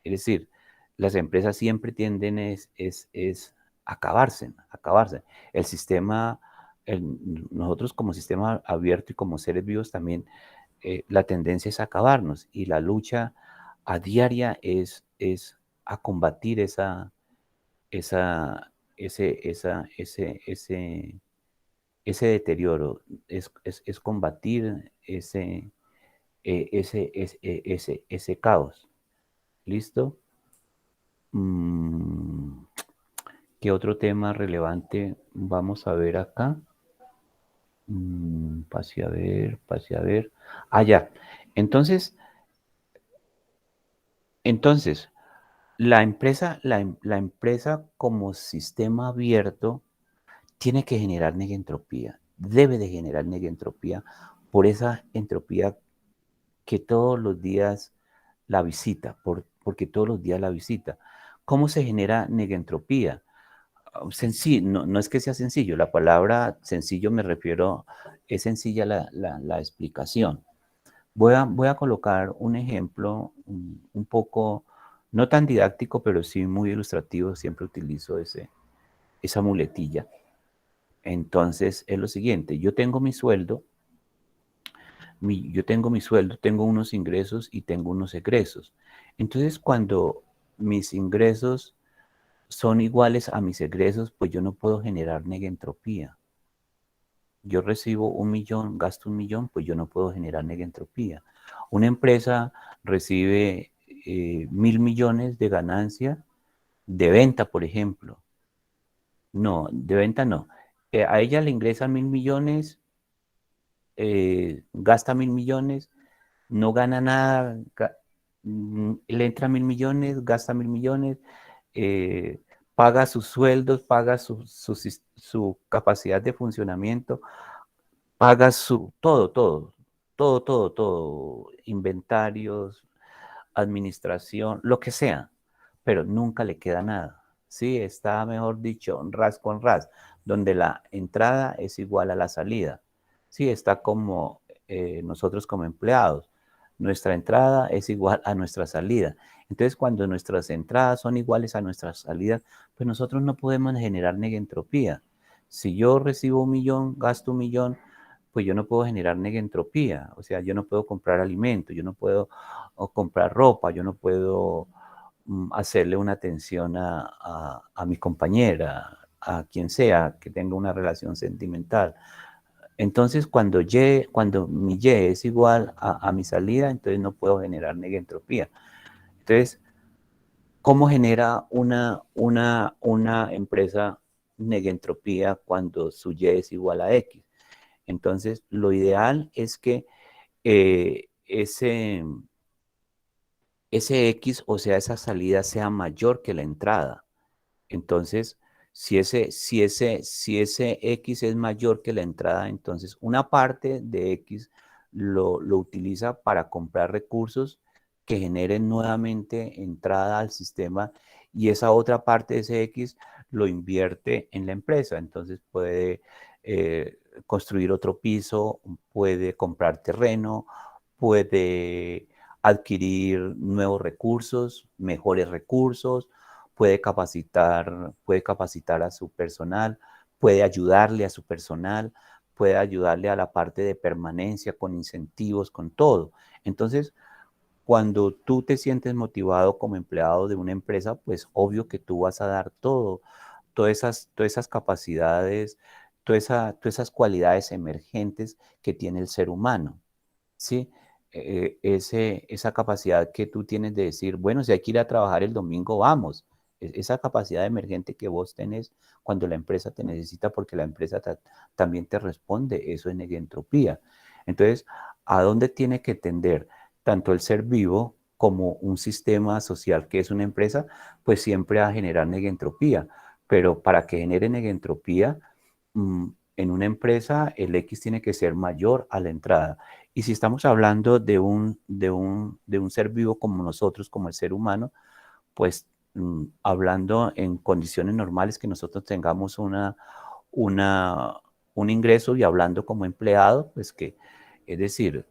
Es decir, las empresas siempre tienden a acabarse. El sistema, nosotros como sistema abierto y como seres vivos también, la tendencia es a acabarnos, y la lucha a diaria es a combatir esa, ese deterioro, es combatir ese caos. ¿Listo? ¿Qué otro tema relevante vamos a ver acá? Pase a ver. Ah, ya. Entonces, la empresa como sistema abierto tiene que generar negentropía, debe de generar negentropía por esa entropía que todos los días la visita, porque todos los días la visita. ¿Cómo se genera negentropía? Sencillo, no es que sea sencillo, la palabra sencillo me refiero, es sencilla la explicación. Voy a colocar un ejemplo un poco, no tan didáctico, pero sí muy ilustrativo, siempre utilizo esa muletilla. Entonces, es lo siguiente, yo tengo mi sueldo, tengo unos ingresos y tengo unos egresos. Entonces, cuando mis ingresos son iguales a mis egresos, pues yo no puedo generar negentropía. Yo recibo 1.000.000, gasto 1.000.000, pues yo no puedo generar negentropía. Una empresa recibe 1.000.000.000 de ganancia de venta, por ejemplo. No, de venta no. A ella le ingresan 1.000.000.000, gasta 1.000.000.000, no gana nada, le entra 1.000.000.000, gasta 1.000.000.000, paga sus sueldos, paga su capacidad de funcionamiento, paga todo, inventarios, administración, lo que sea, pero nunca le queda nada. Sí, está, mejor dicho, ras con ras, donde la entrada es igual a la salida. Sí, está como nosotros como empleados. Nuestra entrada es igual a nuestra salida. Entonces, cuando nuestras entradas son iguales a nuestras salidas, pues nosotros no podemos generar negentropía. Si yo recibo 1.000.000, gasto 1.000.000, pues yo no puedo generar negentropía. O sea, yo no puedo comprar alimento, yo no puedo comprar ropa, yo no puedo hacerle una atención a mi compañera, a quien sea que tenga una relación sentimental. Entonces, cuando mi Y es igual a mi salida, entonces no puedo generar negentropía. Entonces, ¿Cómo genera una empresa negentropía cuando su Y es igual a X? Entonces, lo ideal es que ese X, o sea, esa salida sea mayor que la entrada. Entonces, si ese X es mayor que la entrada, entonces una parte de X lo utiliza para comprar recursos que generen nuevamente entrada al sistema y esa otra parte de ese X lo invierte en la empresa. Entonces puede construir otro piso, puede comprar terreno, puede adquirir nuevos recursos, mejores recursos, puede capacitar a su personal, puede ayudarle a su personal, puede ayudarle a la parte de permanencia con incentivos, con todo. Entonces, cuando tú te sientes motivado como empleado de una empresa, pues obvio que tú vas a dar todo, todas esas capacidades, todas esas cualidades emergentes que tiene el ser humano, ¿sí? Esa capacidad que tú tienes de decir, bueno, si hay que ir a trabajar el domingo, vamos. Esa capacidad emergente que vos tenés cuando la empresa te necesita, porque la empresa también te responde, eso es negentropía. Entonces, ¿a dónde tiene que tender tanto el ser vivo como un sistema social que es una empresa? Pues siempre a generar negentropía. Pero para que genere negentropía, en una empresa el X tiene que ser mayor a la entrada. Y si estamos hablando de un ser vivo como nosotros, como el ser humano, pues hablando en condiciones normales que nosotros tengamos una, un ingreso y hablando como empleado, pues es decir,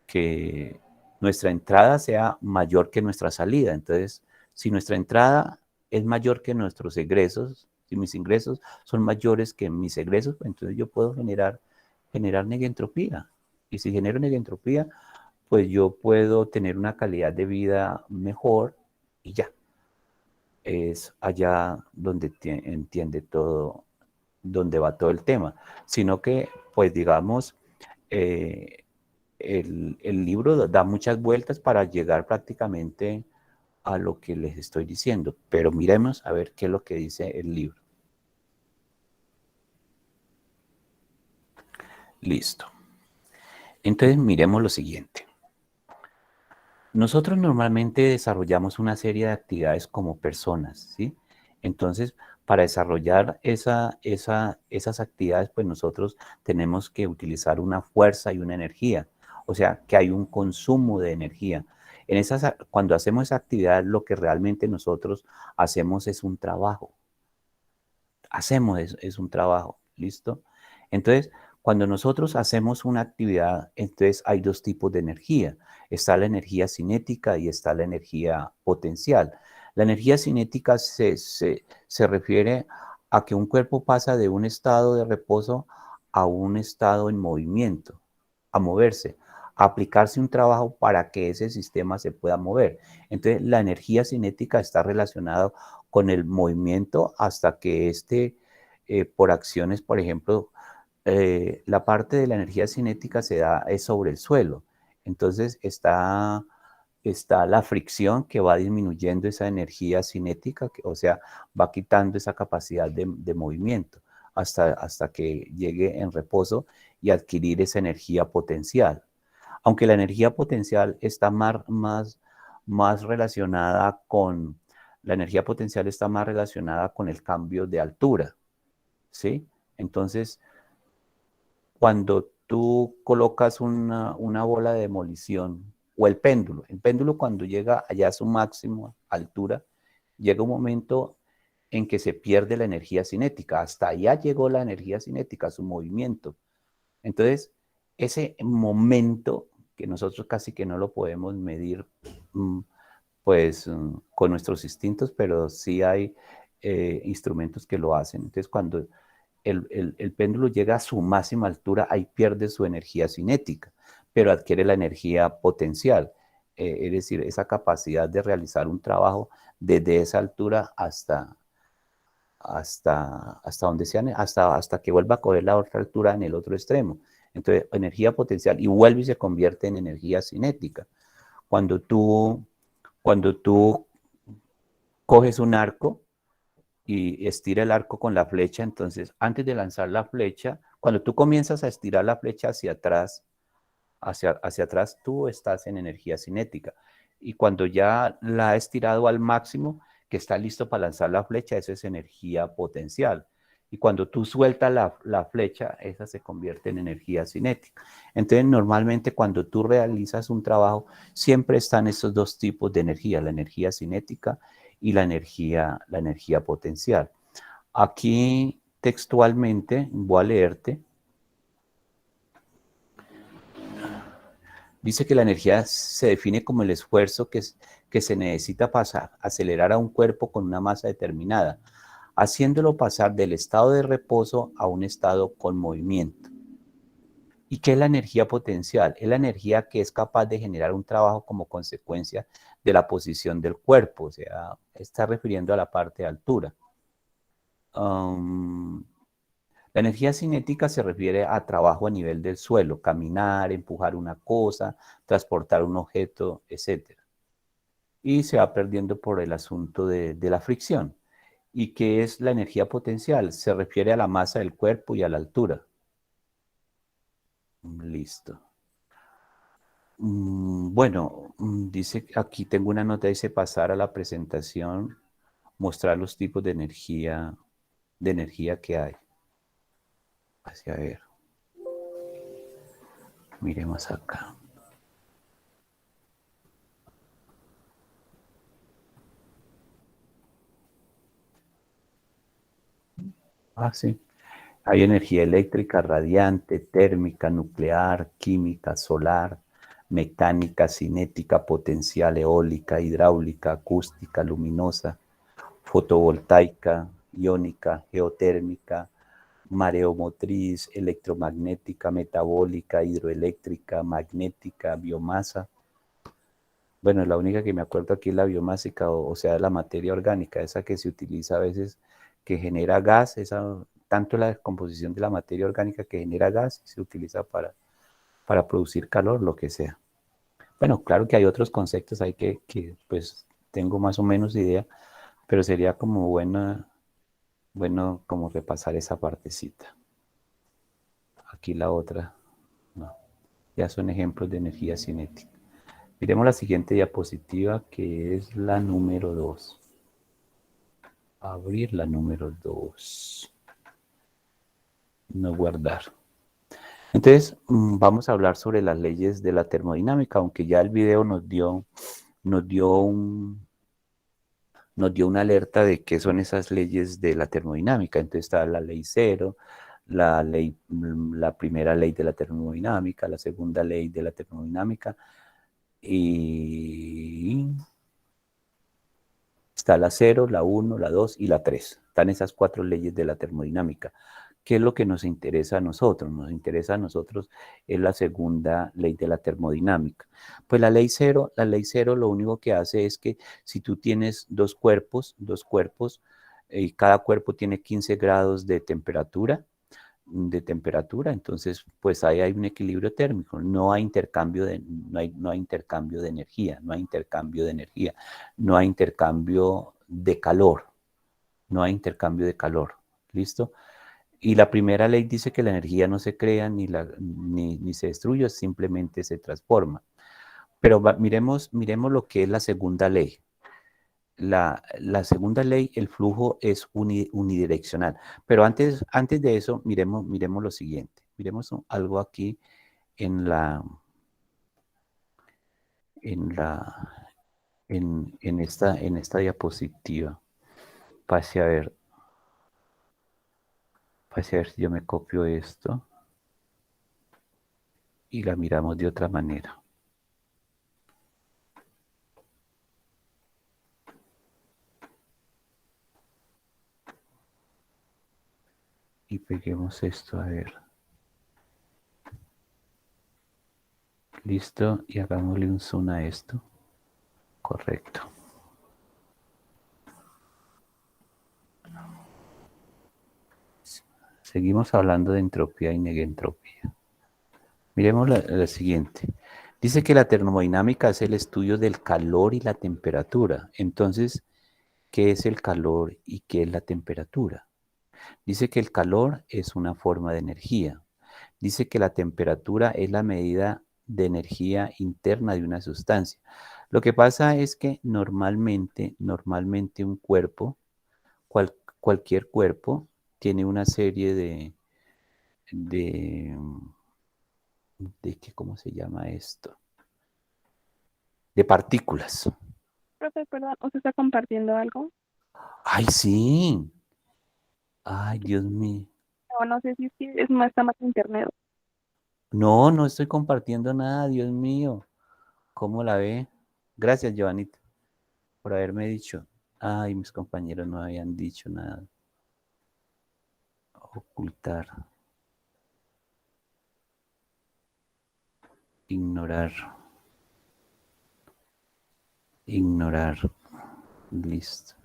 que nuestra entrada sea mayor que nuestra salida. Entonces, si nuestra entrada es mayor que nuestros egresos, si mis ingresos son mayores que mis egresos, entonces yo puedo generar negentropía. Y si genero negentropía, pues yo puedo tener una calidad de vida mejor y ya. Es allá donde entiende todo, donde va todo el tema. Sino que, pues digamos, eh, el libro da muchas vueltas para llegar prácticamente a lo que les estoy diciendo, pero miremos a ver qué es lo que dice el libro. Listo. Entonces miremos lo siguiente. Nosotros normalmente desarrollamos una serie de actividades como personas, ¿sí? Entonces, para desarrollar esas actividades, pues nosotros tenemos que utilizar una fuerza y una energía. O sea, que hay un consumo de energía. Cuando hacemos esa actividad, lo que realmente nosotros hacemos es un trabajo. Es un trabajo, ¿listo? Entonces, cuando nosotros hacemos una actividad, entonces hay dos tipos de energía. Está la energía cinética y está la energía potencial. La energía cinética se refiere a que un cuerpo pasa de un estado de reposo a un estado en movimiento, a moverse, a aplicarse un trabajo para que ese sistema se pueda mover. Entonces, la energía cinética está relacionada con el movimiento hasta que por acciones, por ejemplo, la parte de la energía cinética es sobre el suelo. Entonces está la fricción que va disminuyendo esa energía cinética, o sea, va quitando esa capacidad de movimiento hasta que llegue en reposo y adquirir esa energía potencial. Aunque la energía potencial está más relacionada la energía potencial está más relacionada con el cambio de altura, ¿sí? Entonces, cuando tú colocas una bola de demolición o el péndulo cuando llega allá a su máxima altura, llega un momento en que se pierde la energía cinética. Hasta allá llegó la energía cinética, su movimiento. Entonces, ese momento que nosotros casi que no lo podemos medir, pues con nuestros instintos, pero sí hay instrumentos que lo hacen. Entonces, cuando el péndulo llega a su máxima altura, ahí pierde su energía cinética, pero adquiere la energía potencial, es decir, esa capacidad de realizar un trabajo desde esa altura hasta donde sea, hasta que vuelva a coger la otra altura en el otro extremo. Entonces, energía potencial y vuelve y se convierte en energía cinética. Cuando tú coges un arco y estira el arco con la flecha. Entonces, antes de lanzar la flecha, cuando tú comienzas a estirar la flecha hacia atrás, hacia atrás, tú estás en energía cinética. Y cuando ya la has estirado al máximo, que está listo para lanzar la flecha, eso es energía potencial. Y cuando tú sueltas la flecha, esa se convierte en energía cinética. Entonces, normalmente cuando tú realizas un trabajo, siempre están estos dos tipos de energía, la energía cinética y la energía potencial. Aquí textualmente voy a leerte. Dice que la energía se define como el esfuerzo que se necesita para acelerar a un cuerpo con una masa determinada, haciéndolo pasar del estado de reposo a un estado con movimiento. ¿Y qué es la energía potencial? Es la energía que es capaz de generar un trabajo como consecuencia de la posición del cuerpo, o sea, está refiriendo a la parte de altura. La energía cinética se refiere a trabajo a nivel del suelo, caminar, empujar una cosa, transportar un objeto, etc. Y se va perdiendo por el asunto de la fricción. ¿Y qué es la energía potencial? Se refiere a la masa del cuerpo y a la altura. Listo. Bueno, dice, aquí tengo una nota, dice pasar a la presentación, mostrar los tipos de energía que hay. Así, a ver. Miremos acá. Ah, sí. Hay energía eléctrica, radiante, térmica, nuclear, química, solar, mecánica, cinética, potencial, eólica, hidráulica, acústica, luminosa, fotovoltaica, iónica, geotérmica, mareomotriz, electromagnética, metabólica, hidroeléctrica, magnética, biomasa. Bueno, la única que me acuerdo aquí es la biomásica, o sea, la materia orgánica, esa que se utiliza a veces, que genera gas, tanto la descomposición de la materia orgánica que genera gas, se utiliza para producir calor, lo que sea. Bueno, claro que hay otros conceptos ahí que pues tengo más o menos idea, pero sería como bueno como repasar esa partecita. Aquí la otra, no, ya son ejemplos de energía cinética. Miremos la siguiente diapositiva, que es la número 2. Abrir la número 2. No guardar. Entonces, vamos a hablar sobre las leyes de la termodinámica, aunque ya el video nos dio una alerta de qué son esas leyes de la termodinámica. Entonces está la ley cero, la primera ley de la termodinámica, la segunda ley de la termodinámica, y está la 0, la 1, la 2 y la 3. Están esas 4 leyes de la termodinámica. ¿Qué es lo que nos interesa a nosotros? Nos interesa a nosotros es la segunda ley de la termodinámica. Pues la ley cero lo único que hace es que si tú tienes dos cuerpos, y cada cuerpo tiene 15 grados de temperatura, entonces pues ahí hay un equilibrio térmico, no hay intercambio de energía, no hay intercambio de calor, ¿listo? Y la primera ley dice que la energía no se crea ni se destruye, simplemente se transforma. Pero miremos lo que es la segunda ley. La segunda ley, el flujo es unidireccional. Pero antes de eso, miremos lo siguiente. Miremos algo aquí en esta diapositiva. Pase a ver si yo me copio esto y la miramos de otra manera. Y peguemos esto, a ver. Listo, y hagámosle un zoom a esto. Correcto. Seguimos hablando de entropía y negentropía. Miremos la siguiente. Dice que la termodinámica es el estudio del calor y la temperatura. Entonces, qué es el calor y qué es la temperatura. Dice que el calor es una forma de energía. Dice que la temperatura es la medida de energía interna de una sustancia. Lo que pasa es que normalmente un cuerpo, cualquier cuerpo, tiene una serie de, ¿cómo se llama esto? De partículas. Profe, perdón, ¿usted está compartiendo algo? ¡Ay, sí! ¡Ay, Dios mío! No, no sé si es que no está más internet. No, no estoy compartiendo nada, Dios mío. ¿Cómo la ve? Gracias, Giovanita, por haberme dicho. Ay, mis compañeros no habían dicho nada. Ocultar. Ignorar. Ignorar. Listo.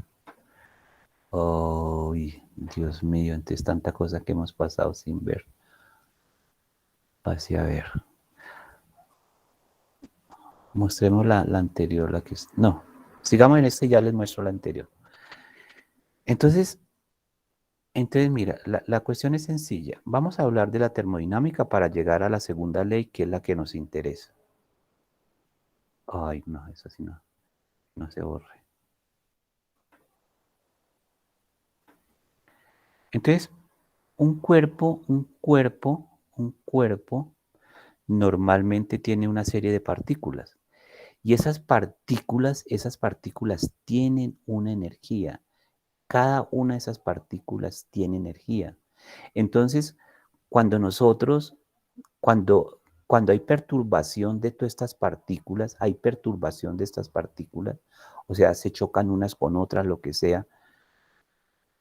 Ay, Dios mío, entonces tanta cosa que hemos pasado sin ver. Pase a ver. Mostremos la anterior, la que es. No, sigamos en este y ya les muestro la anterior. Entonces mira, la cuestión es sencilla. Vamos a hablar de la termodinámica para llegar a la segunda ley, que es la que nos interesa. Ay, no, eso sí no se borre. Entonces, un cuerpo normalmente tiene una serie de partículas. Y esas partículas tienen una energía. Cada una de esas partículas tiene energía. Entonces, cuando cuando hay perturbación de todas estas partículas, o sea, se chocan unas con otras, lo que sea,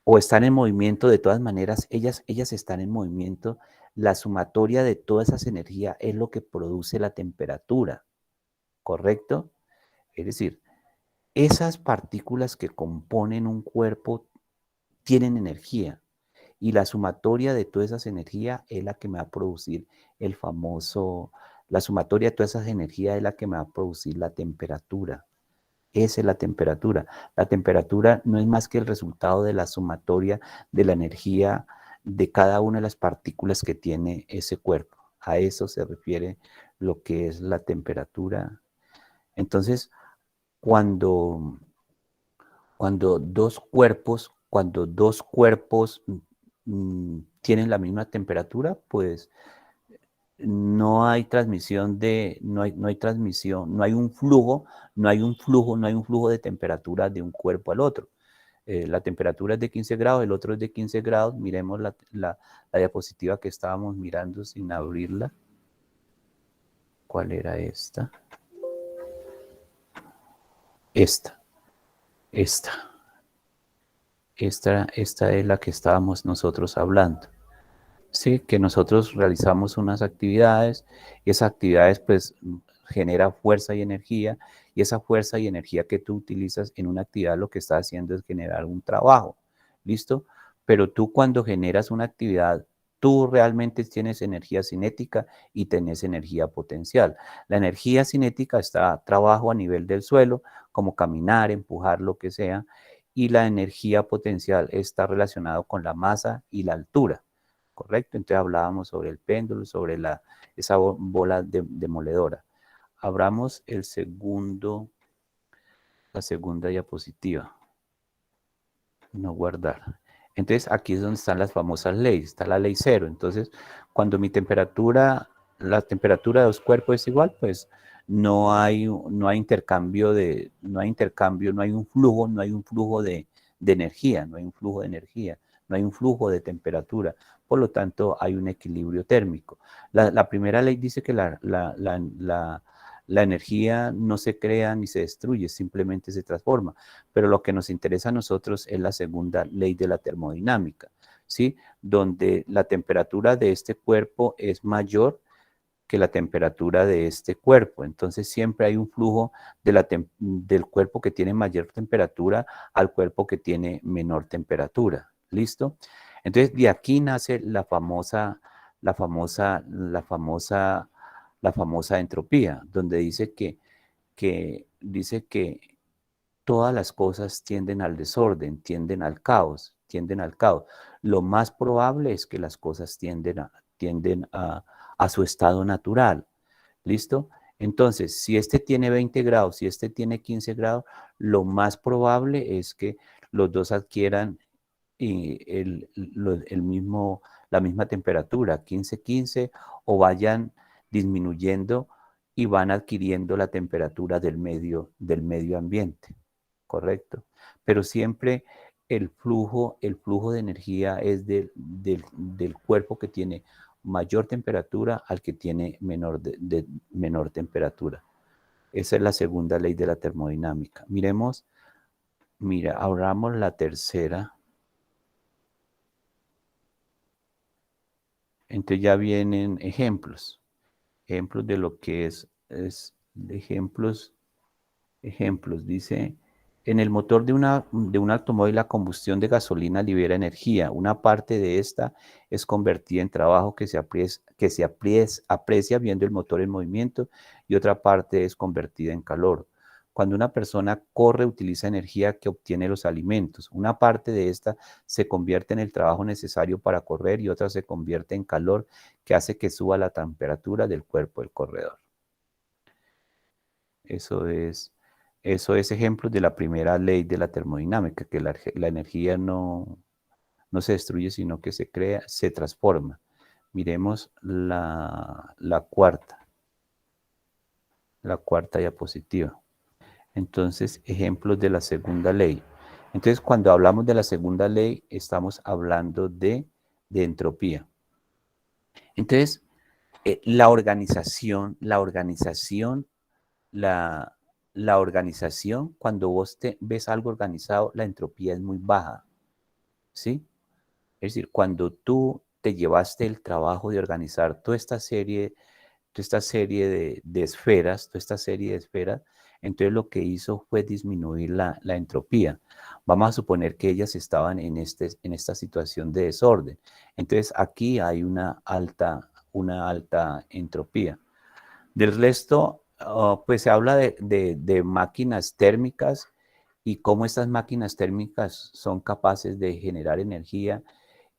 o están en movimiento, de todas maneras, ellas están en movimiento, la sumatoria de toda esa energía es lo que produce la temperatura, ¿correcto? Es decir, esas partículas que componen un cuerpo tienen energía y la sumatoria de todas esas energías es la que me va a producir la sumatoria de todas esas energías es la que me va a producir la temperatura. Esa es la temperatura. La temperatura no es más que el resultado de la sumatoria de la energía de cada una de las partículas que tiene ese cuerpo. A eso se refiere lo que es la temperatura. Entonces, cuando dos cuerpos tienen la misma temperatura, pues no hay transmisión no hay un flujo, no hay un flujo de temperatura de un cuerpo al otro. La temperatura es de 15 grados, el otro es de 15 grados. Miremos la diapositiva que estábamos mirando sin abrirla. ¿Cuál era esta? Esta. Esta es la que estábamos nosotros hablando. Sí, que nosotros realizamos unas actividades y esas actividades pues genera fuerza y esa fuerza y energía que tú utilizas en una actividad lo que está haciendo es generar un trabajo, ¿listo? Pero tú cuando generas una actividad, tú realmente tienes energía cinética y tienes energía potencial. La energía cinética está a trabajo a nivel del suelo, como caminar, empujar, lo que sea, y la energía potencial está relacionado con la masa y la altura. ¿Correcto? Entonces hablábamos sobre el péndulo, sobre esa bola demoledora. Abramos la segunda diapositiva. No guardar. Entonces aquí es donde están las famosas leyes. Está la ley cero. Entonces, cuando la temperatura de dos cuerpos es igual, pues no hay intercambio, no hay un flujo de energía, no hay un flujo de energía, no hay un flujo de temperatura. Por lo tanto, hay un equilibrio térmico. La primera ley dice que la energía no se crea ni se destruye, simplemente se transforma. Pero lo que nos interesa a nosotros es la segunda ley de la termodinámica, ¿sí? Donde la temperatura de este cuerpo es mayor que la temperatura de este cuerpo. Entonces siempre hay un flujo del cuerpo que tiene mayor temperatura al cuerpo que tiene menor temperatura. ¿Listo? Entonces de aquí nace la famosa entropía, donde dice que todas las cosas tienden al desorden, tienden al caos, tienden al caos. Lo más probable es que las cosas tienden a su estado natural. ¿Listo? Entonces, si este tiene 20 grados, si este tiene 15 grados, lo más probable es que los dos adquieran la misma temperatura, 15-15, o vayan disminuyendo y van adquiriendo la temperatura del medio ambiente, ¿correcto? Pero siempre el flujo de energía es del cuerpo que tiene mayor temperatura al que tiene menor temperatura. Esa es la segunda ley de la termodinámica. Abramos la tercera. Entonces ya vienen ejemplos de lo que es ejemplos, dice, en el motor de un automóvil la combustión de gasolina libera energía. Una parte de esta es convertida en trabajo que se aprecia viendo el motor en movimiento y otra parte es convertida en calor. Cuando una persona corre, utiliza energía que obtiene los alimentos. Una parte de esta se convierte en el trabajo necesario para correr y otra se convierte en calor que hace que suba la temperatura del cuerpo del corredor. Eso es ejemplo de la primera ley de la termodinámica, que la energía no se destruye, sino que se crea, se transforma. Miremos la cuarta diapositiva. Entonces, ejemplos de la segunda ley. Entonces, cuando hablamos de la segunda ley, estamos hablando de entropía. Entonces, la organización, cuando vos ves algo organizado, la entropía es muy baja, ¿sí? Es decir, cuando tú te llevaste el trabajo de organizar toda esta serie de esferas, entonces lo que hizo fue disminuir la entropía. Vamos a suponer que ellas estaban en esta situación de desorden. Entonces aquí hay una alta entropía. Del resto, pues se habla de máquinas térmicas y cómo estas máquinas térmicas son capaces de generar energía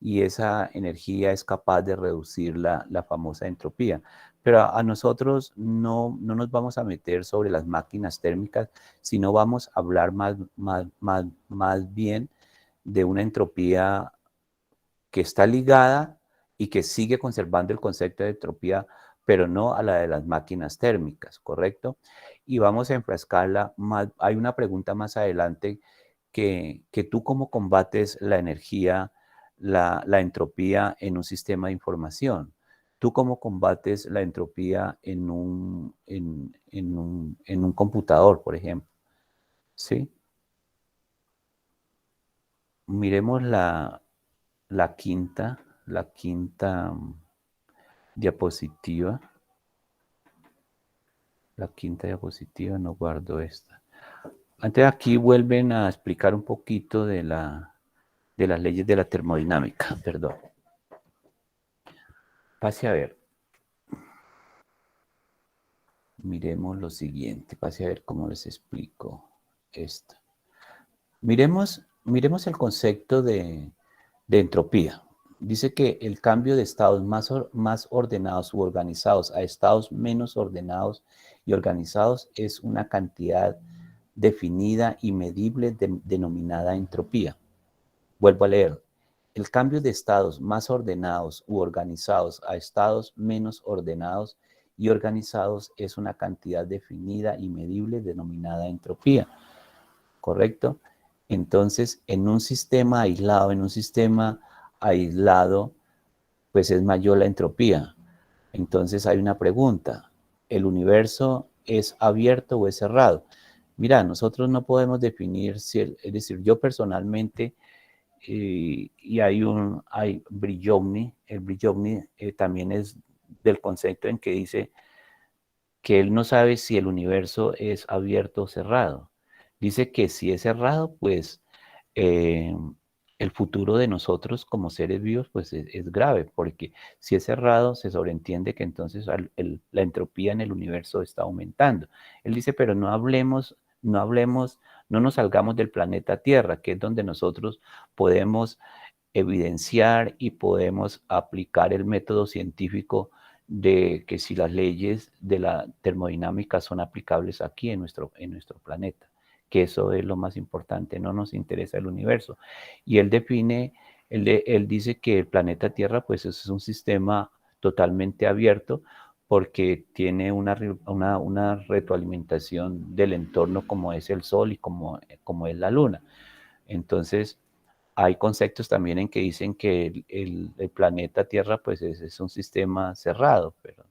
y esa energía es capaz de reducir la famosa entropía. Pero a nosotros no nos vamos a meter sobre las máquinas térmicas, sino vamos a hablar más bien de una entropía que está ligada y que sigue conservando el concepto de entropía, pero no a la de las máquinas térmicas, ¿correcto? Y vamos a enfrascarla más. Hay una pregunta más adelante que tú cómo combates la energía, la entropía en un sistema de información. ¿Tú cómo combates la entropía en un computador, por ejemplo? ¿Sí? Miremos la quinta diapositiva. La quinta diapositiva, no guardo esta. Antes aquí vuelven a explicar un poquito de las leyes de la termodinámica, perdón. Pase a ver. Miremos lo siguiente, pase a ver cómo les explico esto. Miremos el concepto de entropía. Dice que el cambio de estados más ordenados u organizados a estados menos ordenados y organizados es una cantidad definida y medible denominada entropía. Vuelvo a leer. El cambio de estados más ordenados u organizados a estados menos ordenados y organizados es una cantidad definida y medible denominada entropía. ¿Correcto? Entonces, en un sistema aislado, pues es mayor la entropía. Entonces hay una pregunta, ¿el universo es abierto o es cerrado? Mira, nosotros no podemos definir es decir, yo personalmente, y hay Brillovny, el Brillovny también es del concepto en que dice que él no sabe si el universo es abierto o cerrado. Dice que si es cerrado, pues el futuro de nosotros como seres vivos pues es grave, porque si es cerrado se sobreentiende que entonces la entropía en el universo está aumentando. Él dice, pero no no hablemos, no nos salgamos del planeta Tierra, que es donde nosotros podemos evidenciar y podemos aplicar el método científico de que si las leyes de la termodinámica son aplicables aquí en nuestro planeta, que eso es lo más importante, no nos interesa el universo. Y él define, él dice que el planeta Tierra pues es un sistema totalmente abierto porque tiene una retroalimentación del entorno como es el Sol y como es la Luna. Entonces, hay conceptos también en que dicen que el planeta Tierra pues es un sistema cerrado, pero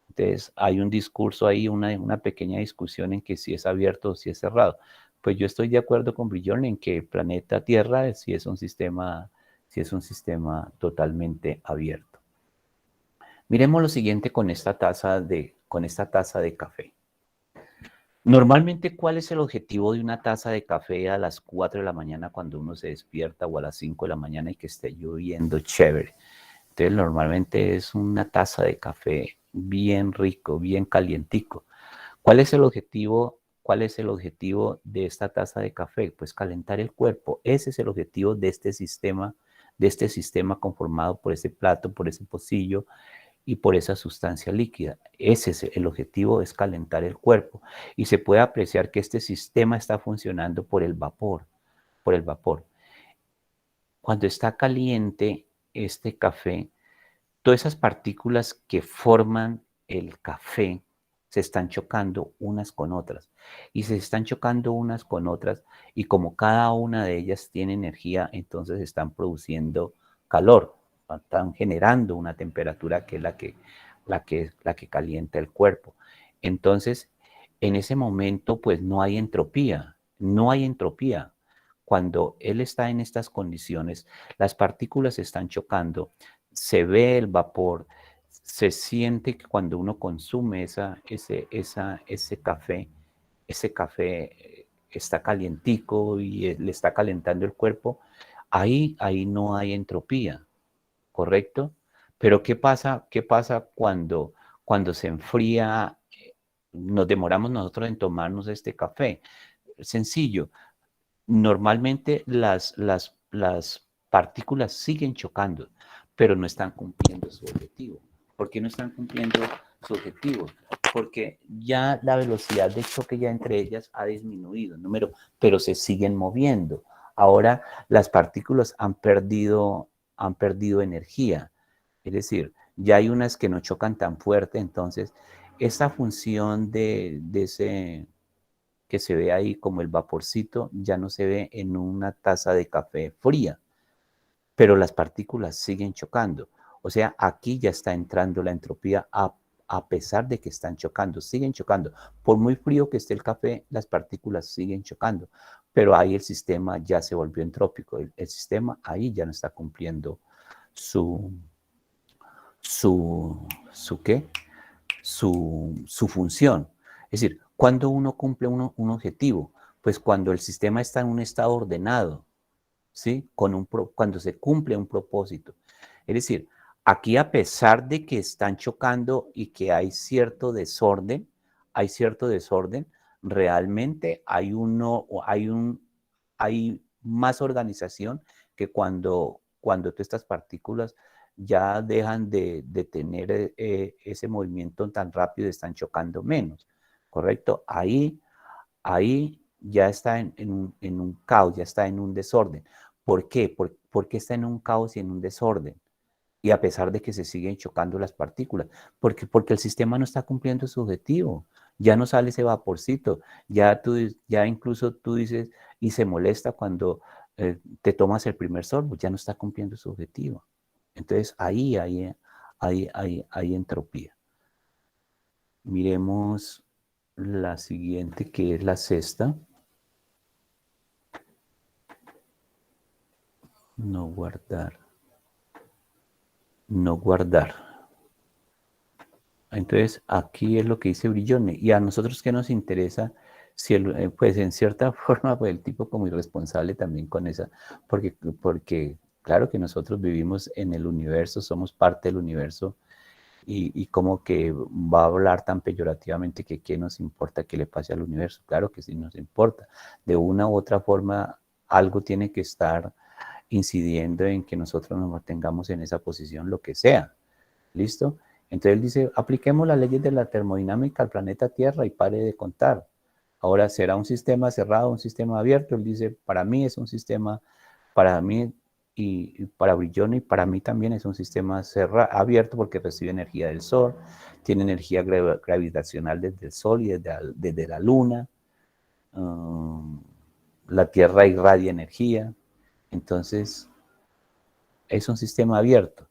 entonces hay un discurso ahí, una pequeña discusión en que si es abierto o si es cerrado. Pues yo estoy de acuerdo con Brillón en que el planeta Tierra sí es un sistema totalmente abierto. Miremos lo siguiente con esta taza de café. Normalmente, ¿cuál es el objetivo de una taza de café a las 4 de la mañana cuando uno se despierta o a las 5 de la mañana y que esté lloviendo chévere? Entonces, normalmente es una taza de café bien rico, bien calientico. ¿Cuál es el objetivo? ¿Cuál es el objetivo de esta taza de café? Pues calentar el cuerpo. Ese es el objetivo de este sistema conformado por ese plato, por ese pocillo y por esa sustancia líquida. Ese es el objetivo, es calentar el cuerpo. Y se puede apreciar que este sistema está funcionando por el vapor, Cuando está caliente este café, todas esas partículas que forman el café se están chocando unas con otras. Y se están chocando unas con otras y como cada una de ellas tiene energía, entonces están produciendo calor, están generando una temperatura que es la que calienta el cuerpo. Entonces, en ese momento, pues no hay entropía, no hay entropía. Cuando él está en estas condiciones, las partículas se están chocando, se ve el vapor, se siente que cuando uno consume ese café está calientico y le está calentando el cuerpo, ahí no hay entropía, ¿correcto? Pero ¿qué pasa cuando se enfría? Nos demoramos nosotros en tomarnos este café. Sencillo, normalmente las partículas siguen chocando, pero no están cumpliendo su objetivo. ¿Por qué no están cumpliendo su objetivo? Porque ya la velocidad de choque ya entre ellas ha disminuido, pero se siguen moviendo. Ahora las partículas han perdido energía. Es decir, ya hay unas que no chocan tan fuerte, entonces esta función de ese que se ve ahí como el vaporcito ya no se ve en una taza de café fría, pero las partículas siguen chocando. O sea, aquí ya está entrando la entropía a pesar de que están chocando, siguen chocando. Por muy frío que esté el café, las partículas siguen chocando, pero ahí el sistema ya se volvió entrópico. El sistema ahí ya no está cumpliendo su ¿qué? Su función. Es decir, cuando uno cumple un objetivo, pues cuando el sistema está en un estado ordenado, ¿sí? Cuando se cumple un propósito. Es decir, aquí a pesar de que están chocando y que hay cierto desorden, realmente hay más organización que cuando todas estas partículas ya dejan de tener ese movimiento tan rápido, están chocando menos, ¿correcto? Ahí ya está en un caos, ya está en un desorden. ¿Por qué? ¿Por qué está en un caos y en un desorden? Y a pesar de que se siguen chocando las partículas, porque el sistema no está cumpliendo su objetivo, ya no sale ese vaporcito, ya incluso tú dices, y se molesta cuando te tomas el primer sorbo, ya no está cumpliendo su objetivo. Entonces ahí hay entropía. Miremos la siguiente, que es la sexta. No guardar. No guardar. Entonces, aquí es lo que dice Brillone. Y a nosotros, ¿qué nos interesa? Si pues en cierta forma, pues el tipo como irresponsable también con esa, porque claro que nosotros vivimos en el universo, somos parte del universo, y como que va a hablar tan peyorativamente que qué nos importa que le pase al universo. Claro que sí nos importa. De una u otra forma, algo tiene que estar incidiendo en que nosotros nos mantengamos en esa posición, lo que sea. ¿Listo? Entonces él dice, apliquemos las leyes de la termodinámica al planeta Tierra y pare de contar. Ahora, ¿será un sistema cerrado, un sistema abierto? Él dice, para mí es un sistema, para mí y para Brillón y para mí también es un sistema abierto porque recibe energía del Sol, tiene energía gravitacional desde el Sol y desde la Luna. La Tierra irradia energía. Entonces, es un sistema abierto.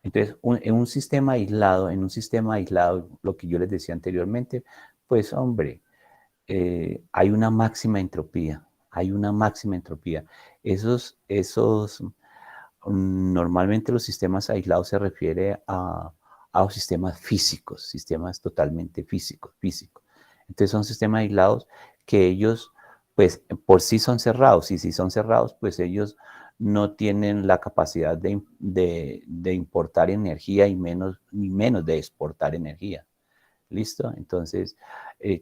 Entonces, en un sistema aislado, lo que yo les decía anteriormente, pues hombre, hay una máxima entropía, Normalmente los sistemas aislados se refiere a los sistemas físicos, sistemas totalmente físicos. Entonces son sistemas aislados que ellos, pues por sí son cerrados, y si son cerrados, pues ellos no tienen la capacidad de importar energía y ni menos de exportar energía. ¿Listo? Entonces,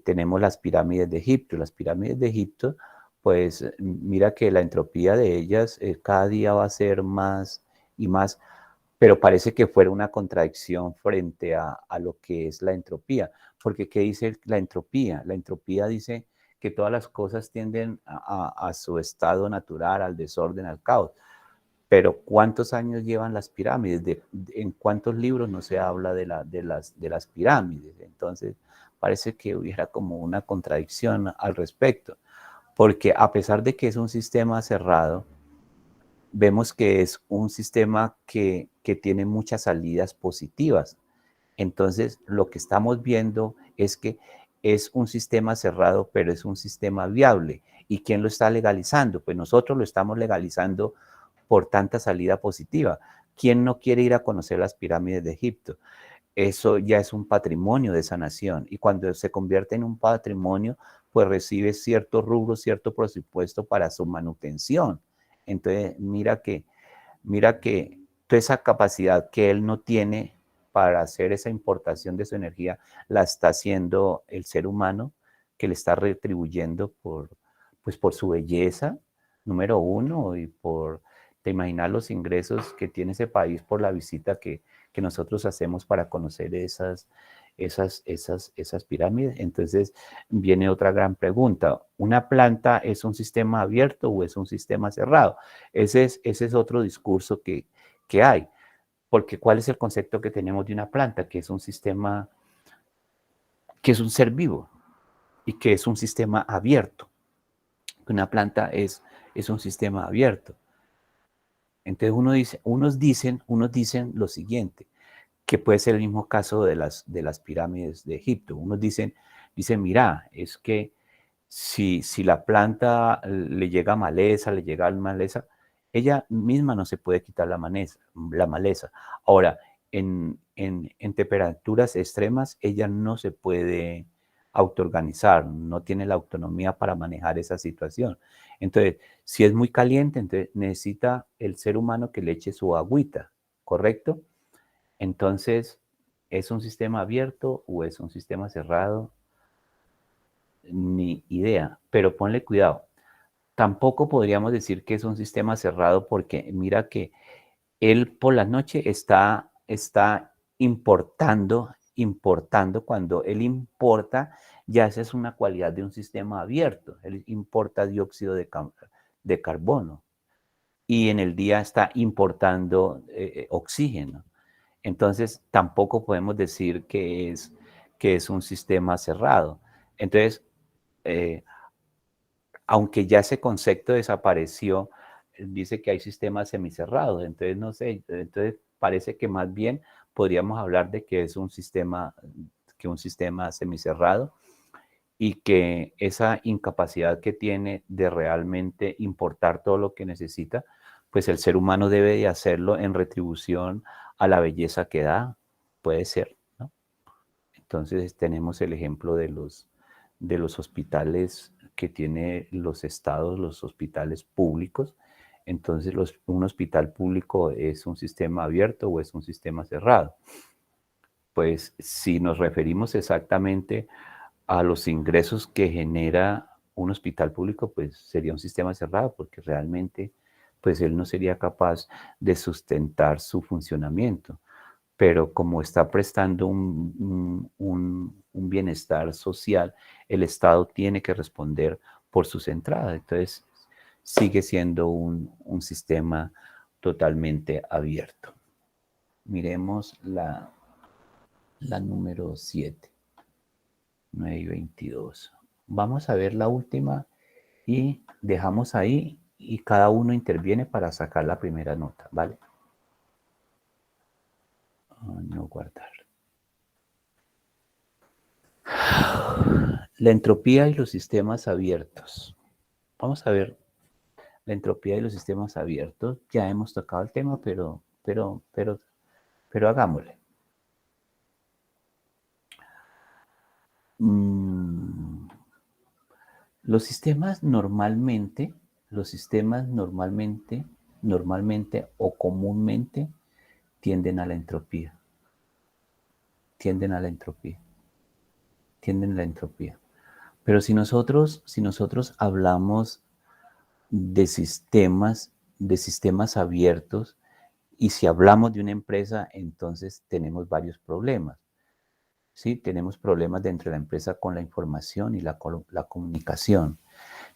tenemos las pirámides de Egipto. Las pirámides de Egipto, pues mira que la entropía de ellas cada día va a ser más y más, pero parece que fuera una contradicción frente a lo que es la entropía. Porque ¿qué dice la entropía? La entropía dice que todas las cosas tienden a su estado natural, al desorden, al caos. Pero ¿cuántos años llevan las pirámides? ¿En cuántos libros no se habla de las pirámides? Entonces, parece que hubiera como una contradicción al respecto, porque a pesar de que es un sistema cerrado, vemos que es un sistema que tiene muchas salidas positivas. Entonces, lo que estamos viendo es que es un sistema cerrado, pero es un sistema viable. ¿Y quién lo está legalizando? Pues nosotros lo estamos legalizando por tanta salida positiva. ¿Quién no quiere ir a conocer las pirámides de Egipto? Eso ya es un patrimonio de esa nación. Y cuando se convierte en un patrimonio, pues recibe cierto rubro, cierto presupuesto para su manutención. Entonces, mira que toda esa capacidad que él no tiene para hacer esa importación de su energía, la está haciendo el ser humano, que le está retribuyendo pues por su belleza, número uno, y te imaginas los ingresos que tiene ese país por la visita que nosotros hacemos para conocer esas pirámides. Entonces viene otra gran pregunta. ¿Una planta es un sistema abierto o es un sistema cerrado? Ese es otro discurso que hay. Porque ¿cuál es el concepto que tenemos de una planta? Que es un sistema, que es un ser vivo y que es un sistema abierto. Una planta es un sistema abierto. Entonces unos dicen lo siguiente, que puede ser el mismo caso de las pirámides de Egipto. Unos dicen, mira, es que si la planta le llega maleza, ella misma no se puede quitar la maleza. Ahora, en temperaturas extremas, ella no se puede autoorganizar, no tiene la autonomía para manejar esa situación. Entonces, si es muy caliente, entonces necesita el ser humano que le eche su agüita, ¿correcto? Entonces, ¿es un sistema abierto o es un sistema cerrado? Ni idea, pero ponle cuidado. Tampoco podríamos decir que es un sistema cerrado porque mira que él por la noche está importando, cuando él importa, ya esa es una cualidad de un sistema abierto. Él importa dióxido de carbono y en el día está importando oxígeno. Entonces, tampoco podemos decir que es un sistema cerrado. Entonces, aunque ya ese concepto desapareció, dice que hay sistemas semicerrados. Entonces, no sé, entonces parece que más bien podríamos hablar de que es un sistema semicerrado y que esa incapacidad que tiene de realmente importar todo lo que necesita, pues el ser humano debe de hacerlo en retribución a la belleza que da, puede ser, ¿no? Entonces tenemos el ejemplo de los hospitales que tiene los estados, los hospitales públicos. Entonces, un hospital público es un sistema abierto o es un sistema cerrado. pues si nos referimos exactamente a los ingresos que genera un hospital público, pues sería un sistema cerrado, porque realmente pues él no sería capaz de sustentar su funcionamiento. Pero como está prestando un bienestar social, el Estado tiene que responder por sus entradas. Entonces, sigue siendo un sistema totalmente abierto. Miremos la número 7, 9 y 22. Vamos a ver la última y dejamos ahí y cada uno interviene para sacar la primera nota, ¿vale? No guardar. La entropía y los sistemas abiertos. Vamos a ver la entropía y los sistemas abiertos. Ya hemos tocado el tema, pero hagámosle. Los sistemas normalmente o comúnmente tienden a la entropía. Tienden a la entropía. Pero si nosotros hablamos de sistemas abiertos, y si hablamos de una empresa, entonces tenemos varios problemas. ¿Sí? Tenemos problemas dentro de la empresa con la información y la comunicación.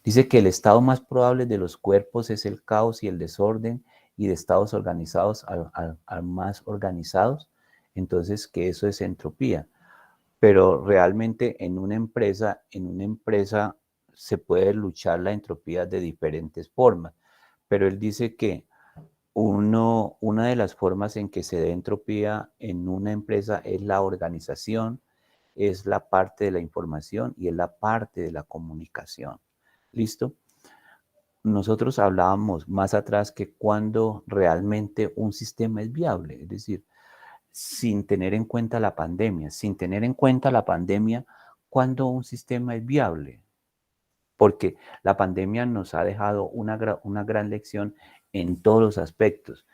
Dice que el estado más probable de los cuerpos es el caos y el desorden, y de estados organizados al más organizados, entonces que eso es entropía. Pero realmente en una empresa se puede luchar la entropía de diferentes formas. Pero él dice que una de las formas en que se da entropía en una empresa es la organización, es la parte de la información y es la parte de la comunicación. ¿Listo? Nosotros hablábamos más atrás que cuando realmente un sistema es viable, es decir, sin tener en cuenta la pandemia, ¿cuándo un sistema es viable? Porque la pandemia nos ha dejado una gran lección en todos los aspectos.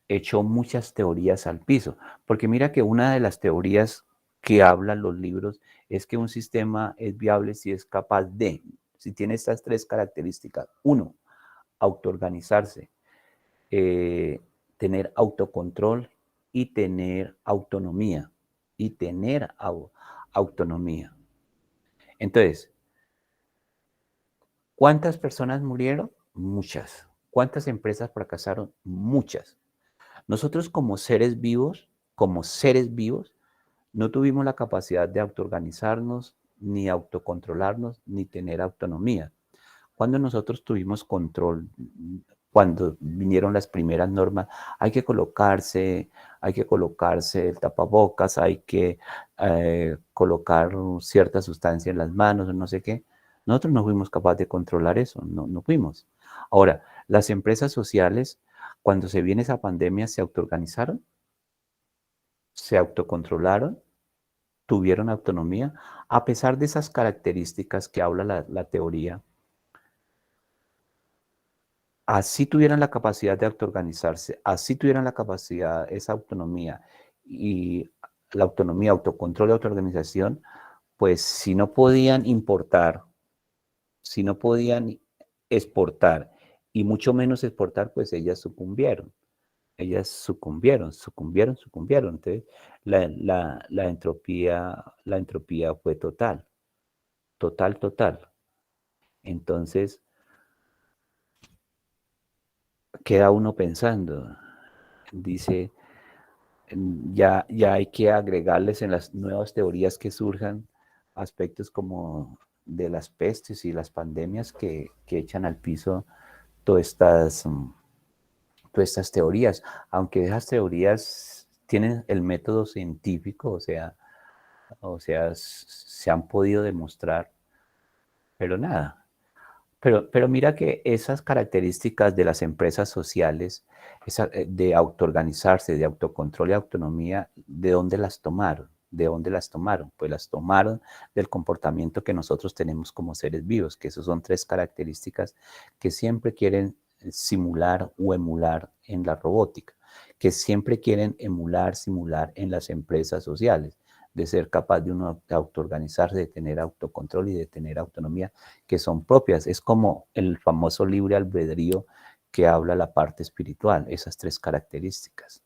Echó muchas teorías al piso, porque mira que una de las teorías que hablan los libros es que un sistema es viable si es capaz de, si tiene estas tres características. 1, autoorganizarse, tener autocontrol y tener autonomía. Entonces, ¿cuántas personas murieron? Muchas. ¿Cuántas empresas fracasaron? Muchas. Nosotros como seres vivos, no tuvimos la capacidad de autoorganizarnos, ni autocontrolarnos, ni tener autonomía. Cuando nosotros tuvimos control, cuando vinieron las primeras normas, hay que colocarse el tapabocas, hay que colocar cierta sustancia en las manos, no sé qué. Nosotros no fuimos capaces de controlar eso, no fuimos. Ahora, las empresas sociales, cuando se viene esa pandemia, se autoorganizaron, se autocontrolaron, tuvieron autonomía, a pesar de esas características que habla la teoría. Así tuvieran la capacidad de autoorganizarse, así tuvieran la capacidad, esa autonomía y la autonomía, autocontrol y autoorganización, pues si no podían importar, si no podían exportar y mucho menos exportar, pues ellas sucumbieron. Entonces, la entropía fue total. Entonces, queda uno pensando, dice, ya hay que agregarles en las nuevas teorías que surjan aspectos como de las pestes y las pandemias que echan al piso todas estas teorías, aunque esas teorías tienen el método científico, o sea, se han podido demostrar, pero nada. Pero mira que esas características de las empresas sociales, de autoorganizarse, de autocontrol y autonomía, ¿de dónde las tomaron? Pues las tomaron del comportamiento que nosotros tenemos como seres vivos, que esos son 3 características que siempre quieren simular o emular en la robótica, que siempre quieren emular, simular en las empresas sociales, de ser capaz de uno autoorganizarse, de tener autocontrol y de tener autonomía que son propias. Es como el famoso libre albedrío que habla la parte espiritual, esas tres características,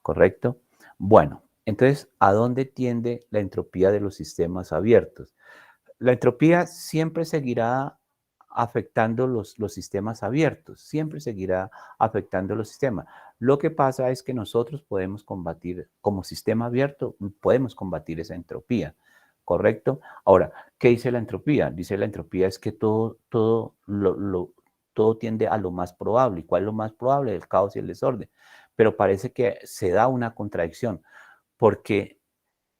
¿correcto? Bueno, entonces, ¿a dónde tiende la entropía de los sistemas abiertos? La entropía siempre seguirá afectando los sistemas abiertos, siempre seguirá afectando los sistemas. Lo que pasa es que nosotros podemos combatir, como sistema abierto, podemos combatir esa entropía, ¿correcto? Ahora, ¿qué dice la entropía? Dice la entropía es que todo tiende a lo más probable. ¿Y cuál es lo más probable? El caos y el desorden. Pero parece que se da una contradicción, porque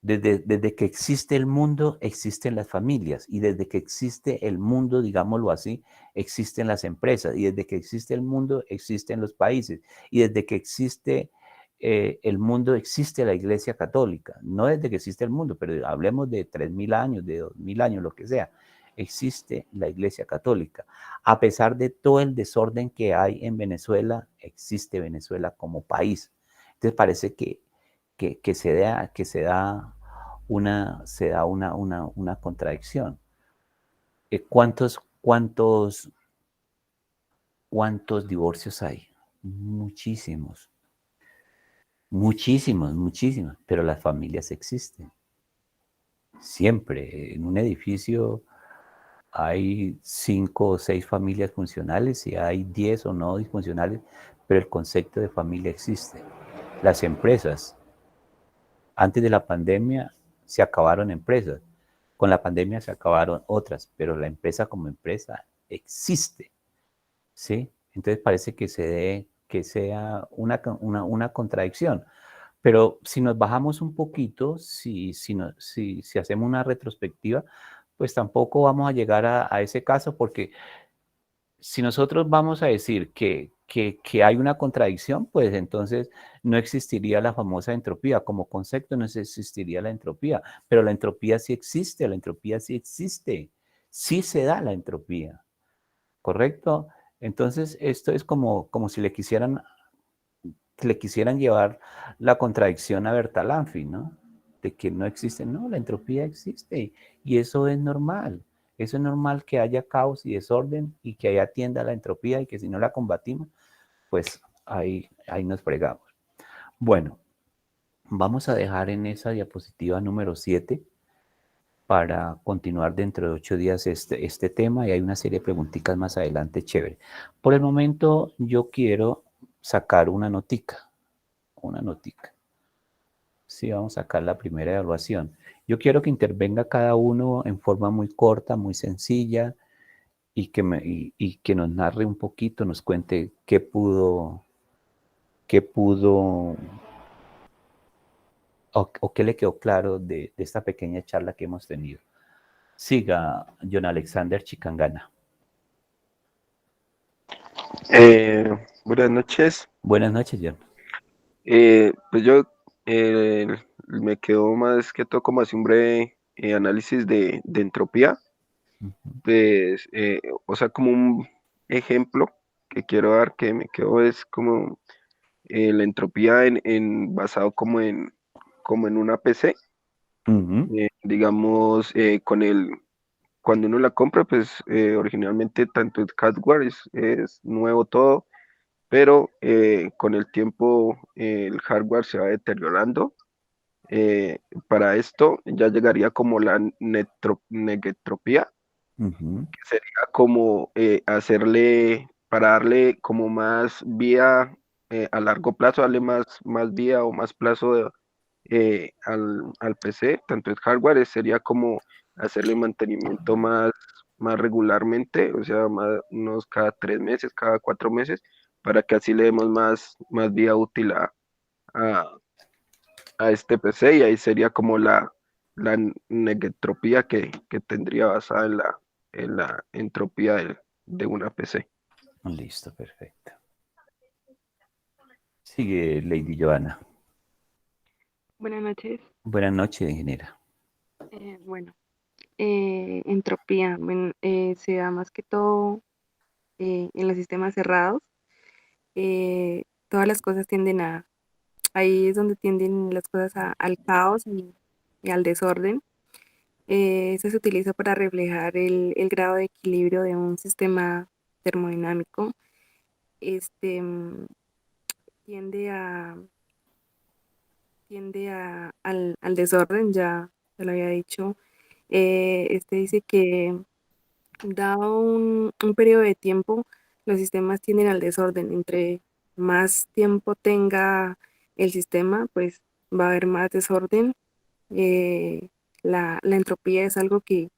desde que existe el mundo, existen las familias, y desde que existe el mundo, digámoslo así, existen las empresas, y desde que existe el mundo, existen los países, y desde que existe el mundo, existe la Iglesia Católica. No desde que existe el mundo, pero hablemos de 3.000 años, de 2.000 años, lo que sea. Existe la Iglesia Católica. A pesar de todo el desorden que hay en Venezuela, existe Venezuela como país. Entonces parece que se da una contradicción. ¿Cuántos divorcios hay? Muchísimos, muchísimos, muchísimos, pero las familias existen. Siempre, en un edificio hay 5 o 6 familias funcionales y hay 10 o no disfuncionales, pero el concepto de familia existe. Las empresas, antes de la pandemia se acabaron empresas, con la pandemia se acabaron otras, pero la empresa como empresa existe, ¿sí? Entonces parece que sea una contradicción. Pero si nos bajamos un poquito, si hacemos una retrospectiva, pues tampoco vamos a llegar a ese caso, porque si nosotros vamos a decir que hay una contradicción, pues entonces no existiría la famosa entropía. Como concepto no existiría la entropía, pero la entropía sí existe, la entropía sí existe, sí se da la entropía, ¿correcto? Entonces esto es como si le quisieran llevar la contradicción a Bertalanffy, ¿no? De que no existe. No, la entropía existe y eso es normal. Eso es normal, que haya caos y desorden y que haya tienda a la entropía, y que si no la combatimos, pues ahí nos fregamos. Bueno, vamos a dejar en esa diapositiva número 7 para continuar dentro de 8 días este tema, y hay una serie de preguntitas más adelante chévere. Por el momento yo quiero sacar una notica. Sí, vamos a sacar la primera evaluación. Yo quiero que intervenga cada uno en forma muy corta, muy sencilla, y que nos narre un poquito, nos cuente qué pudo o qué le quedó claro de esta pequeña charla que hemos tenido. Siga, John Alexander Chicangana. Buenas noches. Buenas noches, John. Pues yo eh, me quedo más que todo como así un breve análisis de entropía. Pues, o sea, como un ejemplo que quiero dar que me quedo es como la entropía basado como en una PC. Digamos, cuando uno la compra, pues originalmente tanto el hardware es nuevo todo, pero con el tiempo el hardware se va deteriorando. Para esto ya llegaría como la negetropía, que sería como para darle como más vía a largo plazo, darle más vía o más plazo al PC, tanto el hardware, sería como hacerle mantenimiento más regularmente, o sea, unos cada 3 meses, cada 4 meses, para que así le demos más vía útil a, a este PC, y ahí sería como la negetropía que tendría basada en la entropía de una PC. Listo, perfecto. Sigue, Lady Joana. Buenas noches. Buenas noches, ingeniera. Bueno, entropía, bueno, se da más que todo en los sistemas cerrados. Todas las cosas tienden a ahí es donde tienden las cosas al caos y al desorden. Este se utiliza para reflejar el grado de equilibrio de un sistema termodinámico. Este tiende a, al desorden, ya lo había dicho. Este dice que dado un periodo de tiempo, los sistemas tienden al desorden. Entre más tiempo tenga el sistema, pues va a haber más desorden. La entropía es algo que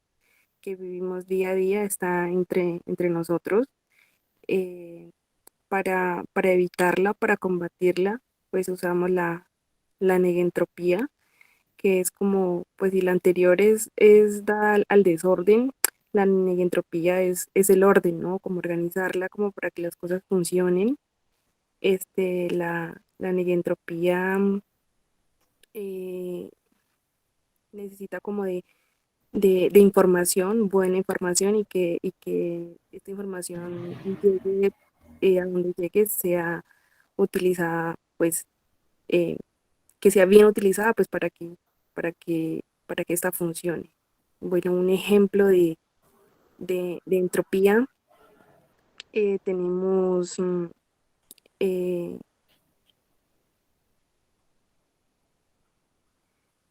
vivimos día a día, está entre nosotros. Eh, para evitarla, para combatirla, pues usamos la negentropía, que es como, pues si la anterior es da al desorden, la negentropía es el orden, ¿no? Como organizarla, como para que las cosas funcionen. La negentropía eh, necesita como de información, buena información, y que esta información llegue a donde llegue, sea utilizada, pues, eh, que sea bien utilizada, pues, para que esta funcione. Bueno, un ejemplo de entropía, tenemos,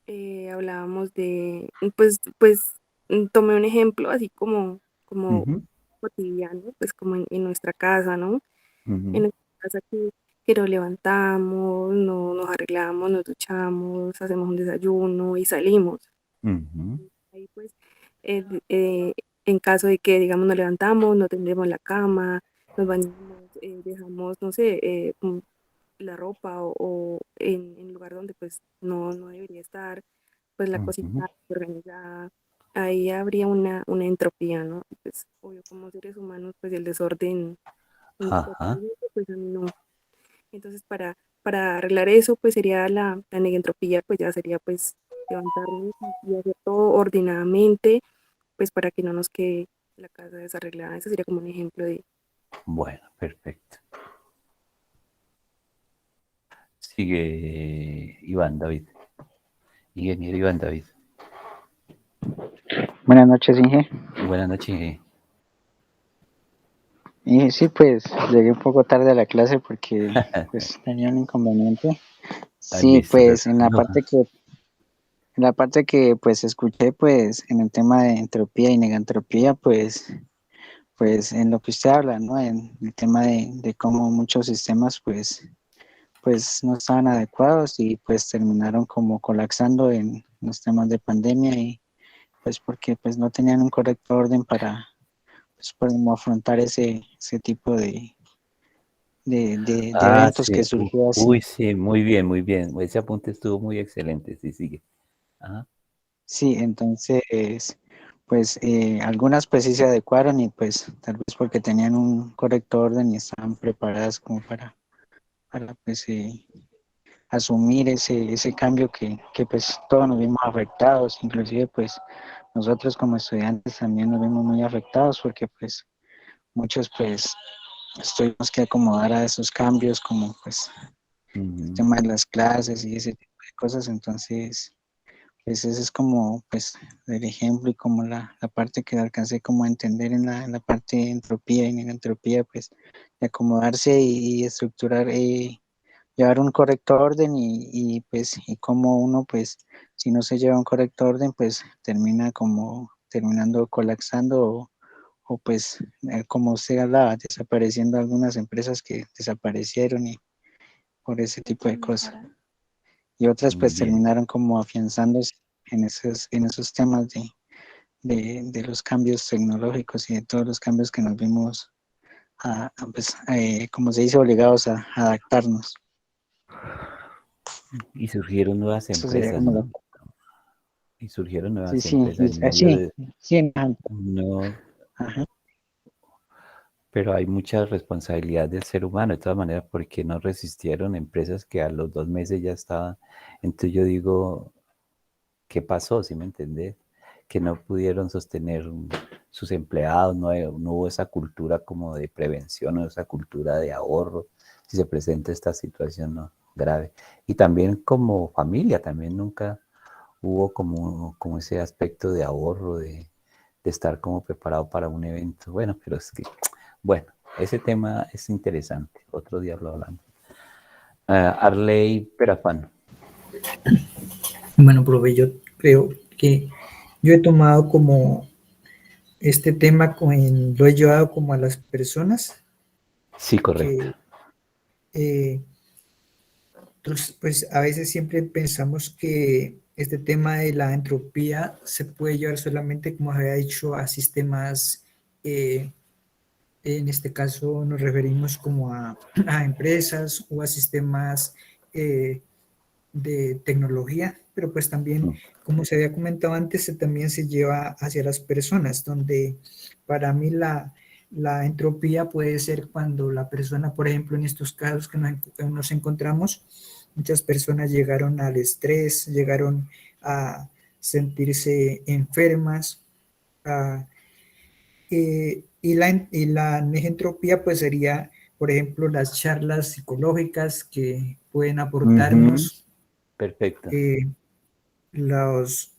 eh, hablábamos tomé un ejemplo así como Ujú, cotidiano, pues como en nuestra casa, ¿no? En ujú, nuestra casa que nos levantamos, nos arreglamos, nos duchamos, hacemos un desayuno y salimos. ujú, Ahí pues, eh, eh, en caso de que, digamos, nos levantamos, no tendemos la cama, nos bañamos, dejamos, no sé, la ropa o en lugar donde pues no debería estar, pues la ujú. cosita organizada, ahí habría una entropía, ¿no? Pues obvio, como seres humanos, pues el desorden Ajá. totalmente, pues a mí no. Entonces, para arreglar eso, pues sería la negentropía, pues ya sería pues levantarnos y hacer todo ordenadamente, pues para que no nos quede la casa desarreglada. Ese sería como un ejemplo de... Bueno, perfecto. Sigue Iván David. Ingeniero Iván David. Buenas noches, Inge. Buenas noches. Y sí, pues llegué un poco tarde a la clase porque pues tenía un inconveniente. Sí, Listo, pues no. en la parte que pues escuché pues en el tema de entropía y negantropía, pues en lo que usted habla, ¿no? En el tema de cómo muchos sistemas pues no estaban adecuados y pues terminaron como colapsando en los temas de pandemia y pues porque pues no tenían un correcto orden para pues como afrontar ese tipo de Ah, eventos que sí. surgió Uy, así. sí, muy bien, muy bien. Ese apunte estuvo muy excelente. Sí, sigue. Ajá. Sí, entonces, pues algunas pues sí se adecuaron y pues tal vez porque tenían un correcto orden y estaban preparadas como para pues asumir ese cambio que pues todos nos vimos afectados, inclusive pues nosotros como estudiantes también nos vimos muy afectados porque pues muchos pues tuvimos que acomodar a esos cambios como pues el Ujú, tema de las clases y ese tipo de cosas, entonces pues ese es como pues el ejemplo y como la parte que alcancé como a entender en la parte de entropía y en entropía, pues de acomodarse y estructurar, llevar un correcto orden y pues y como uno pues si no se lleva un correcto orden pues termina como terminando colapsando o pues como se hablaba, desapareciendo algunas empresas que desaparecieron y por ese tipo de cosas. Y otras muy pues bien. terminaron como afianzándose en esos temas de los cambios tecnológicos y de todos los cambios que nos vimos, pues, como se dice, obligados a adaptarnos. Y surgieron nuevas Eso sería empresas, como la... ¿no? Y surgieron Sí, nuevas sí, empresas en medio sí, de sí, en ejemplo. no, Ajá. pero hay mucha responsabilidad del ser humano, de todas maneras, porque no resistieron empresas que a los 2 meses ya estaban. Entonces yo digo, ¿qué pasó? ¿Sí me entendés? Que no pudieron sostener sus empleados, no hubo esa cultura como de prevención o esa cultura de ahorro, si se presenta esta situación, ¿no? grave. Y también como familia, también nunca hubo como ese aspecto de ahorro, de estar como preparado para un evento. Bueno, pero es que, bueno, ese tema es interesante. Otro día lo hablamos. Arley Perafán. Bueno, profe, yo creo que yo he tomado como este tema, lo he llevado como a las personas Sí, correcto. que pues a veces siempre pensamos que este tema de la entropía se puede llevar solamente, como había dicho, a sistemas, en este caso nos referimos como a empresas o a sistemas de tecnología, pero pues también, como se había comentado antes, también se lleva hacia las personas, donde para mí la entropía puede ser cuando la persona, por ejemplo, en estos casos que nos encontramos, muchas personas llegaron al estrés, llegaron a sentirse enfermas, y la entropía pues sería, por ejemplo, las charlas psicológicas que pueden aportarnos, Perfecto. los,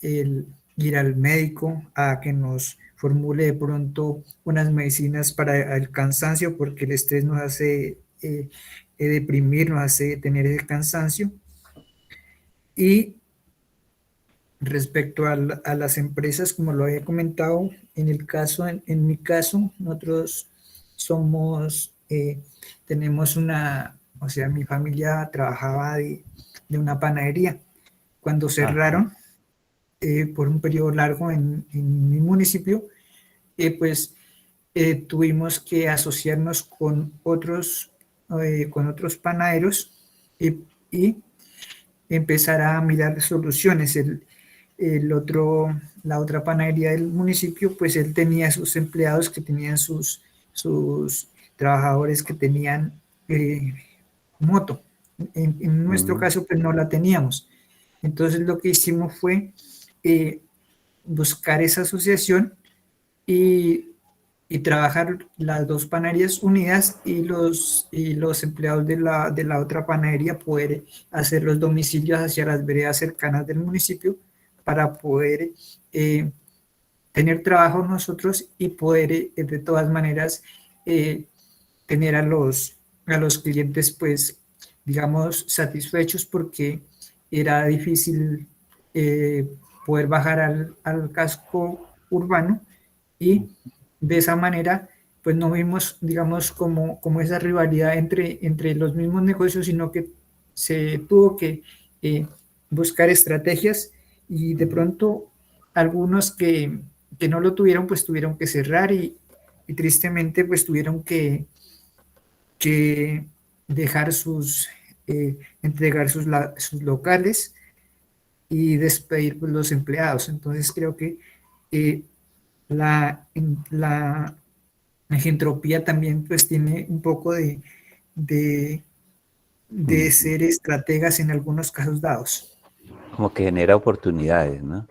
el ir al médico a que nos formule de pronto unas medicinas para el cansancio, porque el estrés nos hace deprimir, nos hace tener ese cansancio. Y respecto a las empresas, como lo había comentado, en mi caso, nosotros tenemos o sea, mi familia trabajaba de una panadería. Cuando cerraron, por un periodo largo en mi municipio, pues tuvimos que asociarnos con otros panaderos y empezar a mirar soluciones. La otra panadería del municipio, pues él tenía sus empleados que tenían sus trabajadores que tenían moto. En nuestro caso, pues no la teníamos. Entonces lo que hicimos fue buscar esa asociación y, y trabajar las dos panaderías unidas y los empleados de la otra panadería poder hacer los domicilios hacia las veredas cercanas del municipio para poder tener trabajo nosotros y poder de todas maneras tener a los clientes pues digamos satisfechos, porque era difícil poder bajar al casco urbano, y de esa manera pues no vimos digamos como esa rivalidad entre los mismos negocios, sino que se tuvo que eh, buscar estrategias, y de pronto algunos que no lo tuvieron pues tuvieron que cerrar, y tristemente pues tuvieron que dejar entregar sus locales y despedir pues, los empleados. Entonces creo que eh, la entropía también pues tiene un poco de ser estrategas en algunos casos dados. Como que genera oportunidades, ¿no?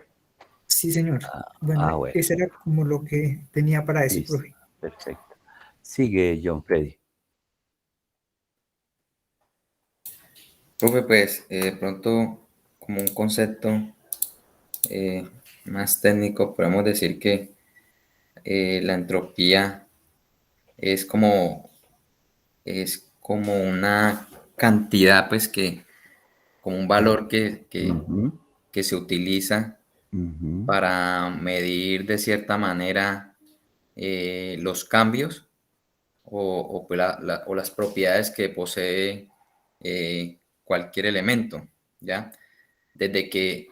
Sí, señor. Bueno, Bueno, eso era como lo que tenía para decir, listo, profe. perfecto. Sigue John Freddy. Profe, pues de pronto como un concepto más técnico, podemos decir que la entropía es como una cantidad, pues como un valor que se utiliza para medir de cierta manera los cambios pues, o las propiedades que posee cualquier elemento, ¿ya? Desde que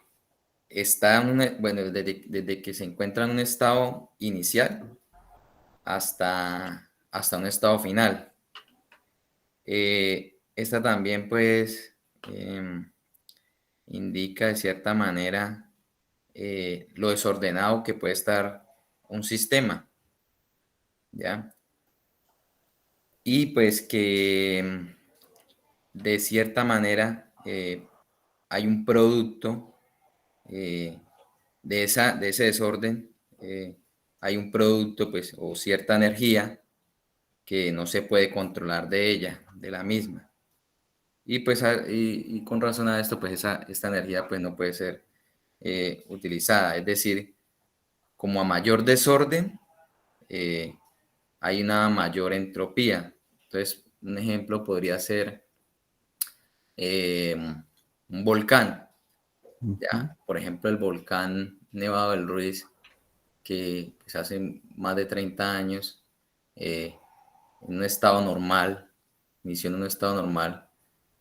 desde que se encuentra en un estado inicial hasta un estado final. Esta también, pues, indica de cierta manera lo desordenado que puede estar un sistema, ¿ya? Y pues que de cierta manera hay un producto de ese desorden, hay un producto pues o cierta energía que no se puede controlar de ella, de la misma. Y pues y con razón a esto, pues esta energía pues no puede ser utilizada. Es decir, como a mayor desorden, hay una mayor entropía. Entonces, un ejemplo podría ser un volcán. Ujú. Ya, por ejemplo, el volcán Nevado del Ruiz, que pues, hace más de 30 años, en un estado normal, inició en un estado normal,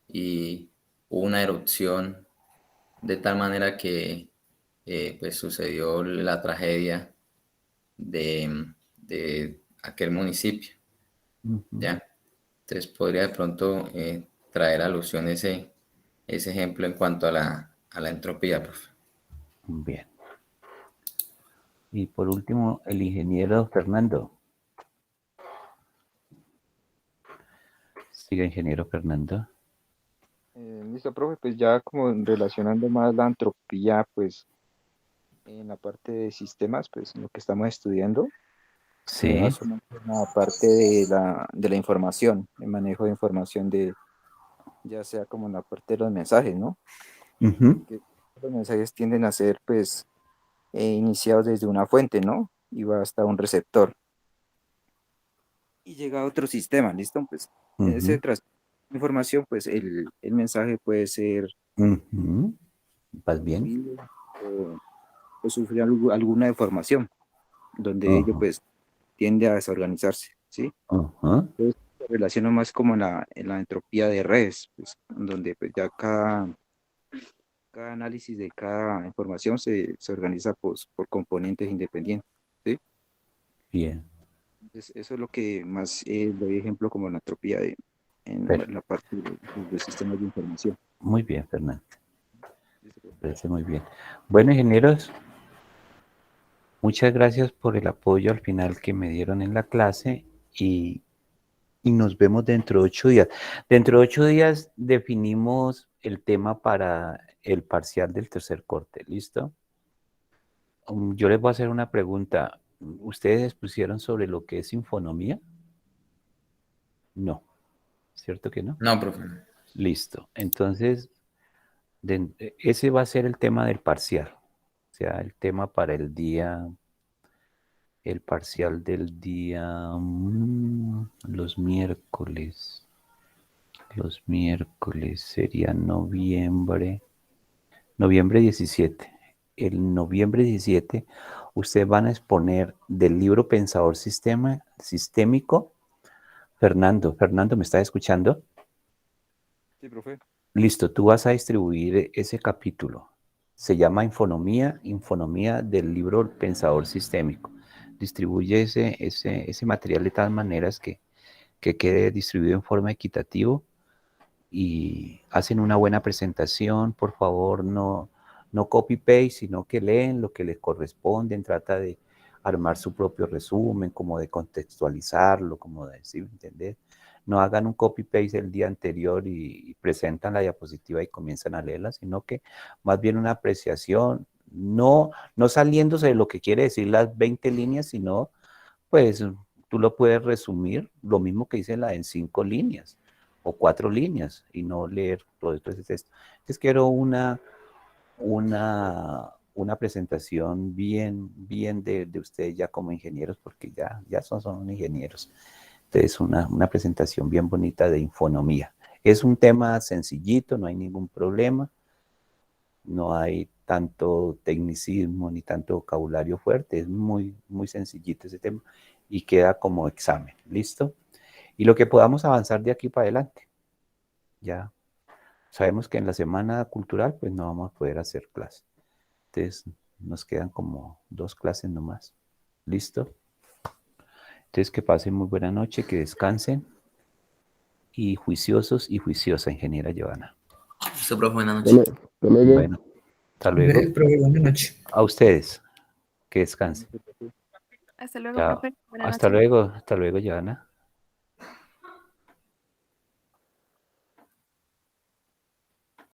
y hubo una erupción de tal manera que pues sucedió la tragedia de aquel municipio, Ujú. ¿ya? Entonces podría de pronto traer alusión ese ejemplo en cuanto a la entropía, profe. Bien. Y por último, el ingeniero Fernando. Siga, ingeniero Fernando. Listo, profe, pues ya como relacionando más la entropía, pues en la parte de sistemas, pues lo que estamos estudiando, Sí. más o menos en la parte de la información, el manejo de información de, ya sea como en la parte de los mensajes, ¿no? Ujú. Que los mensajes tienden a ser, pues, iniciados desde una fuente, ¿no? Y va hasta un receptor. Y llega a otro sistema, ¿listo? Pues, en ese Ujú. información, pues, el mensaje puede ser Ujú. ¿Vas bien? movido o sufrir alguna deformación, donde ello, Ajá. pues, tiende a desorganizarse, ¿sí? Ajá. Entonces, se relaciona más como en la entropía de redes, pues, donde pues, ya cada análisis de cada información se organiza pues, por componentes independientes, ¿sí? Bien. Entonces, eso es lo que más doy ejemplo como la entropía en Pero, la parte de los sistemas de información. muy bien, Fernando. ¿Listo, profe? Parece muy bien. Bueno, ingenieros, muchas gracias por el apoyo al final que me dieron en la clase y nos vemos dentro de 8 días. Dentro de 8 días definimos el tema para el parcial del tercer corte, ¿listo? Yo les voy a hacer una pregunta. ¿Ustedes pusieron sobre lo que es infonomía? No, ¿cierto que no? No, profe. Listo. Entonces, ese va a ser el tema del parcial. O sea, el tema para el parcial del día, los miércoles. Los miércoles sería noviembre 17. El noviembre 17, ustedes van a exponer del libro Pensador Sistémico. Fernando, ¿me está escuchando? Sí, profe. Listo, tú vas a distribuir ese capítulo. Se llama Infonomía del libro Pensador Sistémico. Distribuye ese material de tal maneras que quede distribuido en forma equitativa y hacen una buena presentación. Por favor, no copy-paste, sino que leen lo que les corresponde, trata de armar su propio resumen, como de contextualizarlo, como de decir, ¿entendés? No hagan un copy-paste el día anterior y presentan la diapositiva y comienzan a leerla, sino que más bien una apreciación, no saliéndose de lo que quiere decir las 20 líneas, sino pues tú lo puedes resumir, lo mismo que dice en 5 líneas o 4 líneas y no leer todo esto. Entonces quiero una presentación bien de ustedes ya como ingenieros, porque ya son ingenieros. Entonces una presentación bien bonita de infonomía. Es un tema sencillito, no hay ningún problema, no hay tanto tecnicismo ni tanto vocabulario fuerte, es muy sencillito ese tema y queda como examen, ¿listo? Y lo que podamos avanzar de aquí para adelante. Ya sabemos que en la semana cultural pues no vamos a poder hacer clase. Entonces nos quedan como 2 clases nomás. ¿Listo? Entonces que pasen muy buena noche, que descansen y juiciosos y juiciosa, ingeniera Giovanna. Listo, profe, buenas noches. Hasta luego. Bueno, hasta luego. Buenas noches. A ustedes, que descansen. Hasta luego, Chao. profe. Buenas noches. Hasta luego, Giovanna.